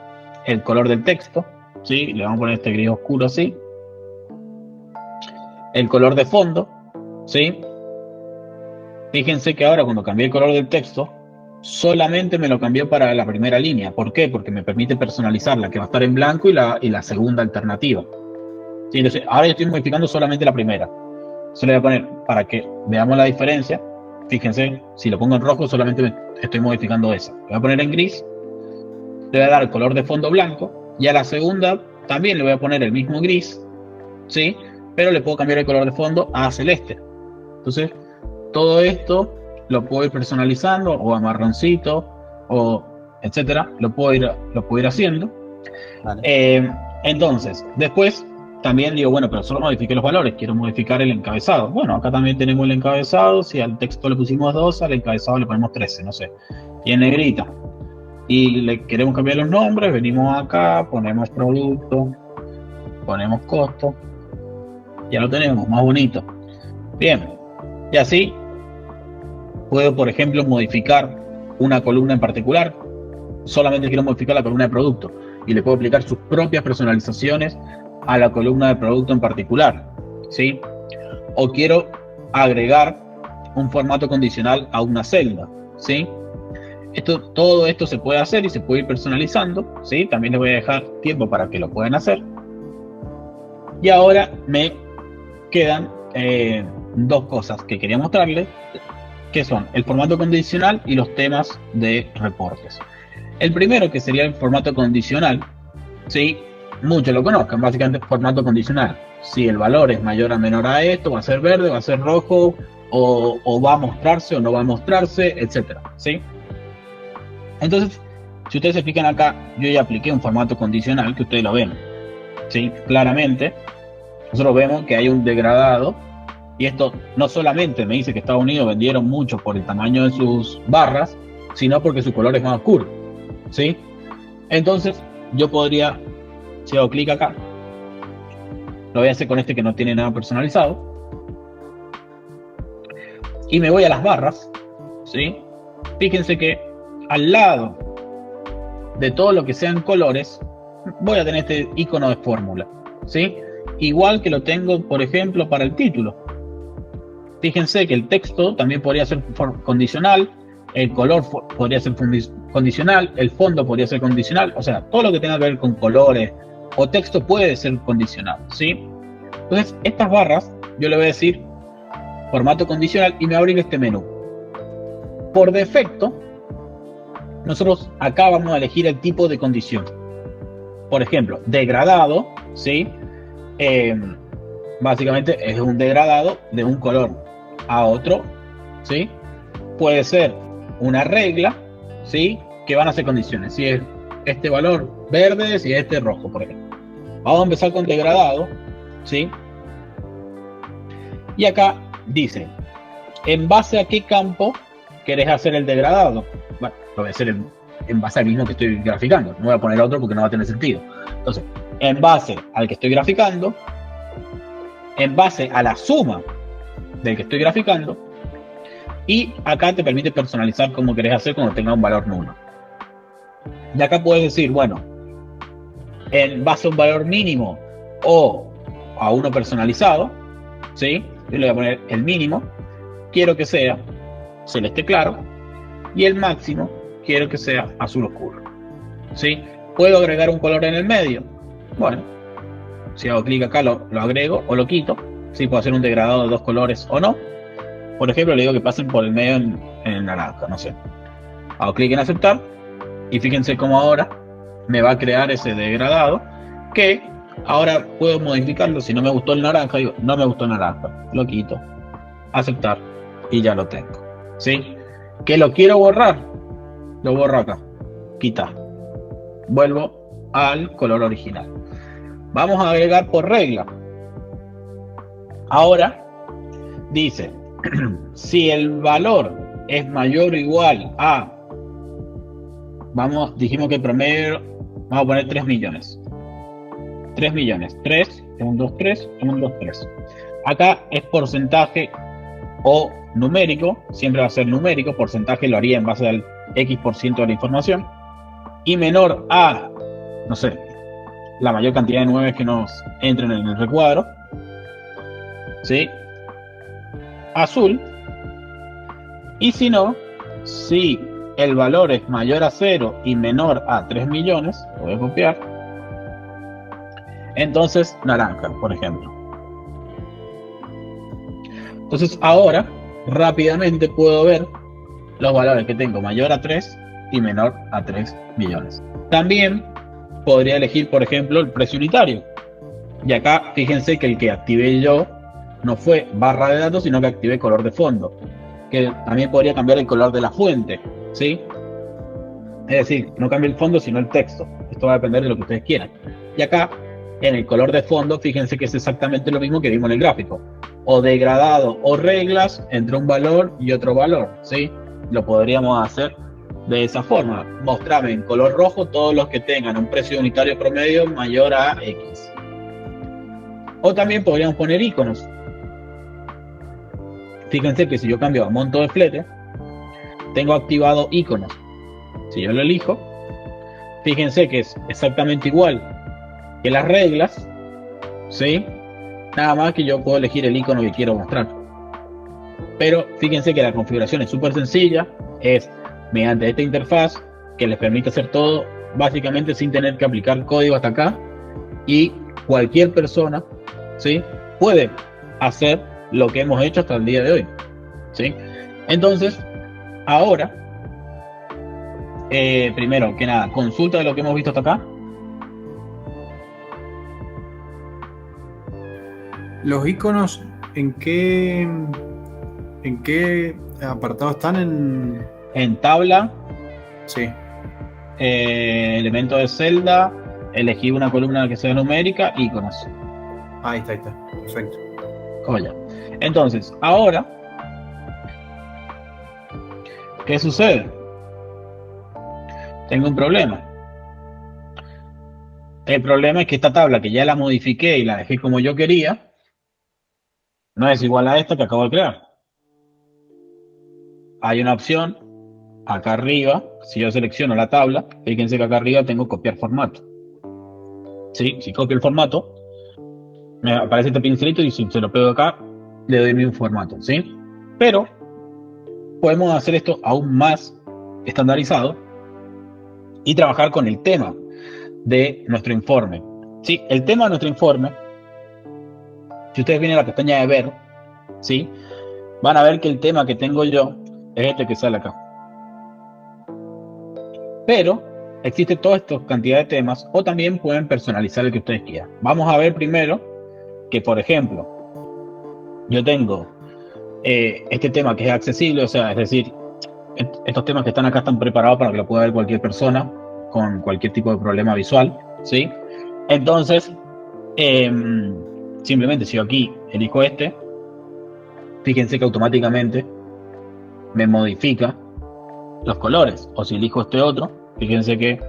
[SPEAKER 1] El color del texto, ¿sí? Le vamos a poner este gris oscuro así. El color de fondo, ¿sí? Fíjense que ahora cuando cambié el color del texto, solamente me lo cambió para la primera línea. ¿Por qué? Porque me permite personalizar la que va a estar en blanco y la segunda alternativa. ¿Sí? Entonces, ahora yo estoy modificando solamente la primera. Se le voy a poner, para que veamos la diferencia, fíjense, si lo pongo en rojo solamente estoy modificando esa. Le voy a poner en gris, le voy a dar el color de fondo blanco, y a la segunda también le voy a poner el mismo gris, ¿sí? Pero le puedo cambiar el color de fondo a celeste. Entonces, todo esto lo puedo ir personalizando, o a marroncito, o etcétera, lo puedo ir haciendo. Vale. Entonces, después también digo, bueno, pero solo modifiqué los valores, quiero modificar el encabezado. Bueno, acá también tenemos el encabezado, si al texto le pusimos 2, al encabezado le ponemos 13, no sé, y en negrita. Y le queremos cambiar los nombres, venimos acá, ponemos producto, ponemos costo, ya lo tenemos, más bonito. Bien, y así puedo, por ejemplo, modificar una columna en particular. Solamente quiero modificar la columna de producto y le puedo aplicar sus propias personalizaciones a la columna de producto en particular, ¿sí? O quiero agregar un formato condicional a una celda, ¿sí? Todo esto se puede hacer y se puede ir personalizando, ¿sí? También les voy a dejar tiempo para que lo puedan hacer. Y ahora me quedan dos cosas que quería mostrarles, que son el formato condicional y los temas de reportes. El primero, que sería el formato condicional, ¿sí? Muchos lo conozcan, básicamente formato condicional. Si el valor es mayor o menor a esto, va a ser verde, va a ser rojo, o va a mostrarse o no va a mostrarse, etcétera, ¿sí? Entonces, si ustedes se fijan acá, yo ya apliqué un formato condicional que ustedes lo ven, ¿sí? Claramente, nosotros vemos que hay un degradado, y esto no solamente me dice que Estados Unidos vendieron mucho por el tamaño de sus barras, sino porque su color es más oscuro, ¿sí? Entonces, yo podría, si hago clic acá, lo voy a hacer con este que no tiene nada personalizado, y me voy a las barras, ¿sí? Fíjense que al lado de todo lo que sean colores, voy a tener este icono de fórmula, ¿sí? Igual que lo tengo, por ejemplo, para el título. Fíjense que el texto también podría ser condicional, el color podría ser condicional, el fondo podría ser condicional, o sea, todo lo que tenga que ver con colores o texto puede ser condicional, ¿sí? Entonces, estas barras, yo le voy a decir formato condicional y me va a abrir este menú. Por defecto, nosotros acá vamos a elegir el tipo de condición. Por ejemplo, degradado, ¿sí? Básicamente es un degradado de un color a otro, ¿sí? Puede ser una regla, ¿sí? Que van a ser condiciones. Si es este valor verde, si es este rojo, por ejemplo. Vamos a empezar con degradado, ¿sí? Y acá dice, ¿en base a qué campo querés hacer el degradado? Bueno, lo voy a hacer en base al mismo que estoy graficando. No voy a poner otro porque no va a tener sentido. Entonces, en base al que estoy graficando, en base a la suma del que estoy graficando, y acá te permite personalizar como querés hacer cuando tenga un valor nulo. Y acá puedes decir, bueno, en base a un valor mínimo o a uno personalizado, ¿sí? Yo le voy a poner el mínimo, quiero que sea celeste claro, y el máximo quiero que sea azul oscuro, ¿sí? ¿Puedo agregar un color en el medio? Bueno, si hago clic acá lo agrego o lo quito, ¿sí? Puedo hacer un degradado de dos colores o no. Por ejemplo, le digo que pasen por el medio en naranja, no sé. Hago clic en aceptar y fíjense cómo ahora me va a crear ese degradado, que ahora puedo modificarlo. Si no me gustó el naranja, digo, no me gustó el naranja, lo quito, aceptar y ya lo tengo, ¿sí? ¿Que lo quiero borrar? Lo borro acá, quitar, vuelvo al color original. Vamos a agregar por regla. Ahora dice, si el valor es mayor o igual a, dijimos que el promedio, vamos a poner 3 millones. 3 millones, 3, 1, 2, 3, 1, 2, 3. Acá es porcentaje o numérico, siempre va a ser numérico, porcentaje lo haría en base al X% de la información, y menor a, no sé, la mayor cantidad de 9 que nos entren en el recuadro, ¿sí? Azul. Y si no, si el valor es mayor a 0 y menor a 3 millones, lo voy a copiar, Entonces, naranja, por ejemplo. Entonces, ahora, rápidamente puedo ver los valores que tengo mayor a 3 y menor a 3 millones. También podría elegir, por ejemplo, el precio unitario. Y acá, fíjense que el que activé yo no fue barra de datos, sino que activé color de fondo. Que también podría cambiar el color de la fuente, ¿sí? Es decir, no cambia el fondo, sino el texto. Esto va a depender de lo que ustedes quieran. Y acá, en el color de fondo, fíjense que es exactamente lo mismo que vimos en el gráfico. O degradado o reglas entre un valor y otro valor, ¿sí? Lo podríamos hacer de esa forma. Mostrarme en color rojo todos los que tengan un precio unitario promedio mayor a X. O también podríamos poner iconos. Fíjense que si yo cambio a monto de flete, tengo activado iconos. Si yo lo elijo, fíjense que es exactamente igual que las reglas, ¿sí? Nada más que yo puedo elegir el icono que quiero mostrar. Pero fíjense que la configuración es súper sencilla, es mediante esta interfaz que les permite hacer todo básicamente sin tener que aplicar código hasta acá, y cualquier persona, ¿sí?, puede hacer lo que hemos hecho hasta el día de hoy, ¿sí? Entonces, ahora, primero que nada, consulta de lo que hemos visto hasta acá.
[SPEAKER 14] Los iconos, ¿en qué apartado están?
[SPEAKER 1] En tabla.
[SPEAKER 14] Sí.
[SPEAKER 1] Elemento de celda, elegí una columna que sea numérica, iconos.
[SPEAKER 14] Ahí está, perfecto.
[SPEAKER 1] Oye, entonces, ahora, ¿qué sucede? Tengo un problema. El problema es que esta tabla, que ya la modifiqué y la dejé como yo quería, no es igual a esta que acabo de crear. Hay una opción acá arriba. Si yo selecciono la tabla, fíjense que acá arriba tengo copiar formato. ¿Sí? Si copio el formato, me aparece este pincelito y si se lo pego acá, le doy mi formato, ¿sí? Pero podemos hacer esto aún más estandarizado y trabajar con el tema de nuestro informe. ¿Sí? El tema de nuestro informe, si ustedes vienen a la pestaña de ver, ¿sí?, van a ver que el tema que tengo yo es este que sale acá. Pero existe toda esta cantidad de temas, o también pueden personalizar el que ustedes quieran. Vamos a ver primero que, por ejemplo, yo tengo este tema que es accesible, o sea, es decir, estos temas que están acá están preparados para que lo pueda ver cualquier persona con cualquier tipo de problema visual, ¿sí? Entonces, simplemente si yo aquí elijo este, fíjense que automáticamente me modifica los colores. O si elijo este otro, fíjense que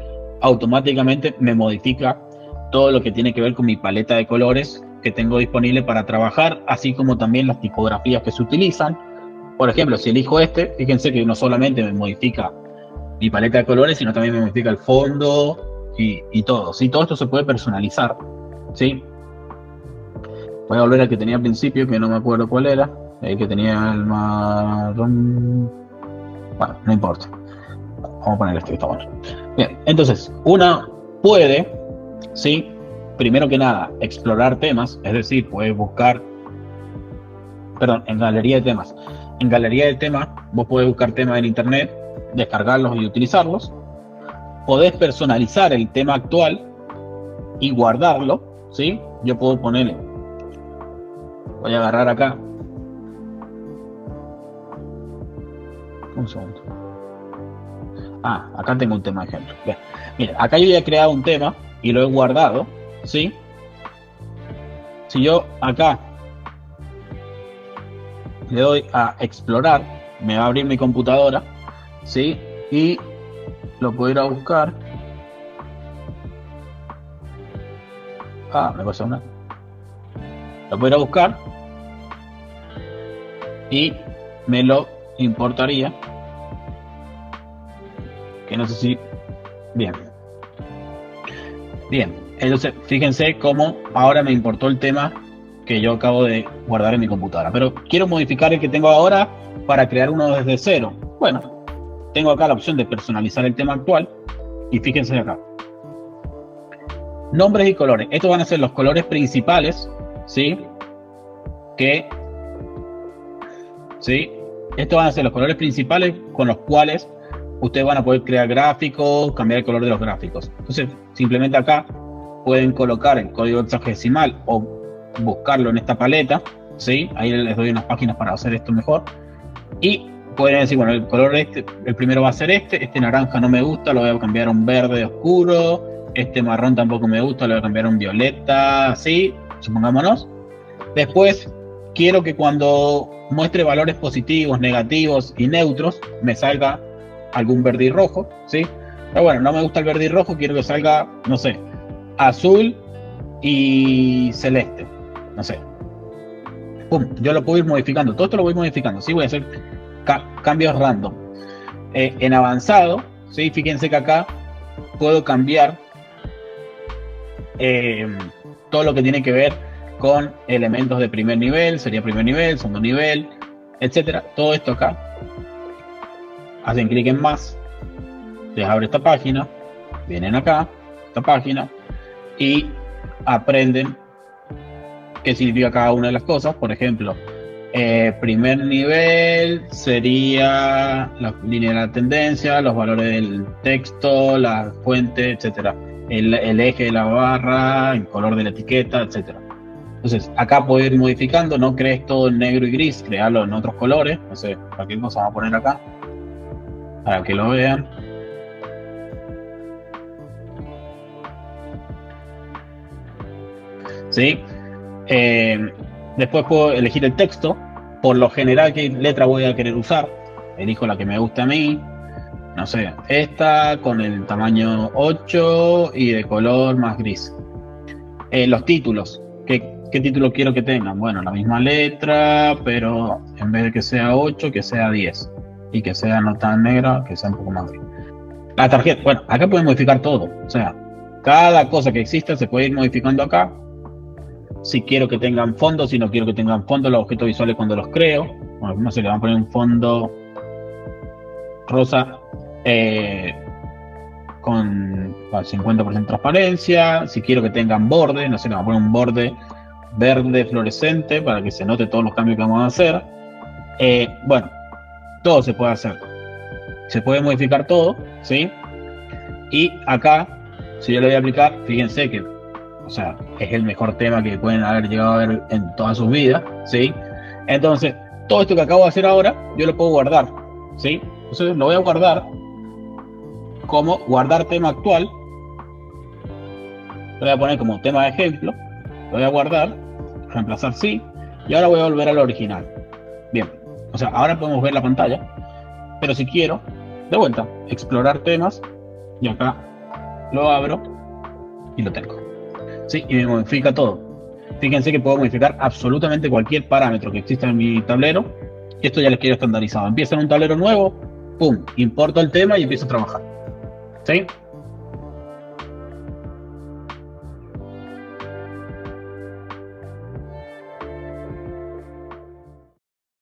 [SPEAKER 1] automáticamente me modifica todo lo que tiene que ver con mi paleta de colores que tengo disponible para trabajar, así como también las tipografías que se utilizan. Por ejemplo, si elijo este, fíjense que no solamente me modifica mi paleta de colores, sino también me modifica el fondo y todo, ¿sí? Todo esto se puede personalizar, ¿sí? Voy a volver al que tenía al principio, que no me acuerdo cuál era, el que tenía el marrón. Bueno, no importa. Vamos a poner este que está bueno. Bien, entonces, una puede, ¿sí?, primero que nada, explorar temas, es decir, puedes buscar, perdón, en galería de temas. En galería de temas, vos podés buscar temas en internet, descargarlos y utilizarlos. Podés personalizar el tema actual y guardarlo, ¿sí? Yo puedo ponerle, voy a agarrar acá, un segundo. Acá tengo un tema de ejemplo. Bien. Mira, acá yo ya he creado un tema y lo he guardado, ¿sí? Si yo acá le doy a explorar, me va a abrir mi computadora, ¿sí? Y lo puedo ir a buscar. Me pasa una. Lo puedo ir a buscar y me lo importaría. Que no sé si... Bien, entonces fíjense cómo ahora me importó el tema que yo acabo de guardar en mi computadora, pero quiero modificar el que tengo ahora para crear uno desde cero. Bueno, tengo acá la opción de personalizar el tema actual y fíjense acá, nombres y colores. Estos van a ser los colores principales, ¿sí? Estos van a ser los colores principales con los cuales ustedes van a poder crear gráficos, cambiar el color de los gráficos. Entonces, simplemente acá pueden colocar el código hexadecimal o buscarlo en esta paleta, ¿sí? Ahí les doy unas páginas para hacer esto mejor. Y pueden decir, bueno, el color el primero va a ser este naranja no me gusta, lo voy a cambiar a un verde oscuro, este marrón tampoco me gusta, lo voy a cambiar a un violeta, así, supongámonos. Después, quiero que cuando muestre valores positivos, negativos y neutros, me salga algún verde y rojo, ¿sí? Pero bueno, no me gusta el verde y rojo, quiero que salga, no sé, azul y celeste, no sé. Pum, yo lo puedo ir modificando, todo esto lo voy modificando, ¿sí? Voy a hacer cambios random. En avanzado, ¿sí? Fíjense que acá puedo cambiar todo lo que tiene que ver con elementos de primer nivel, sería primer nivel, segundo nivel, etcétera. Todo esto acá. Hacen clic en más, les abre esta página, vienen acá, esta página, y aprenden qué significa cada una de las cosas. Por ejemplo, primer nivel sería la línea de la tendencia, los valores del texto, la fuente, etcétera, el eje de la barra, el color de la etiqueta, etcétera. Entonces, acá puedo ir modificando, no crees todo en negro y gris, crearlo en otros colores. No sé, cualquier cosa vamos a poner acá para que lo vean. ¿Sí? Después puedo elegir el texto. Por lo general, ¿qué letra voy a querer usar? Elijo la que me guste a mí. No sé, esta con el tamaño 8 y de color más gris. Los títulos. ¿Qué título quiero que tengan? Bueno, la misma letra, pero en vez de que sea 8, que sea 10. Y que sea no tan negra, que sea un poco más gris. La tarjeta, bueno, acá pueden modificar todo. O sea, cada cosa que exista se puede ir modificando acá. Si quiero que tengan fondos, si no quiero que tengan fondos, los objetos visuales cuando los creo. Bueno, no sé, le van a poner un fondo rosa con 50% transparencia. Si quiero que tengan borde, no sé, le van a poner un borde verde fluorescente para que se note todos los cambios que vamos a hacer. Bueno, todo se puede hacer. Se puede modificar todo, ¿sí? Y acá, si yo le voy a aplicar, fíjense que, o sea, es el mejor tema que pueden haber llegado a ver en todas sus vidas, ¿sí? Entonces, todo esto que acabo de hacer ahora, yo lo puedo guardar, ¿sí? Entonces lo voy a guardar como guardar tema actual. Lo voy a poner como tema de ejemplo. Lo voy a guardar, reemplazar sí, y ahora voy a volver al original. Bien, o sea, ahora podemos ver la pantalla, pero si quiero, de vuelta, explorar temas, y acá lo abro y lo tengo. Sí, y me modifica todo. Fíjense que puedo modificar absolutamente cualquier parámetro que exista en mi tablero, y esto ya les quiero estandarizado. Empieza en un tablero nuevo, pum, importo el tema y empiezo a trabajar. ¿Sí?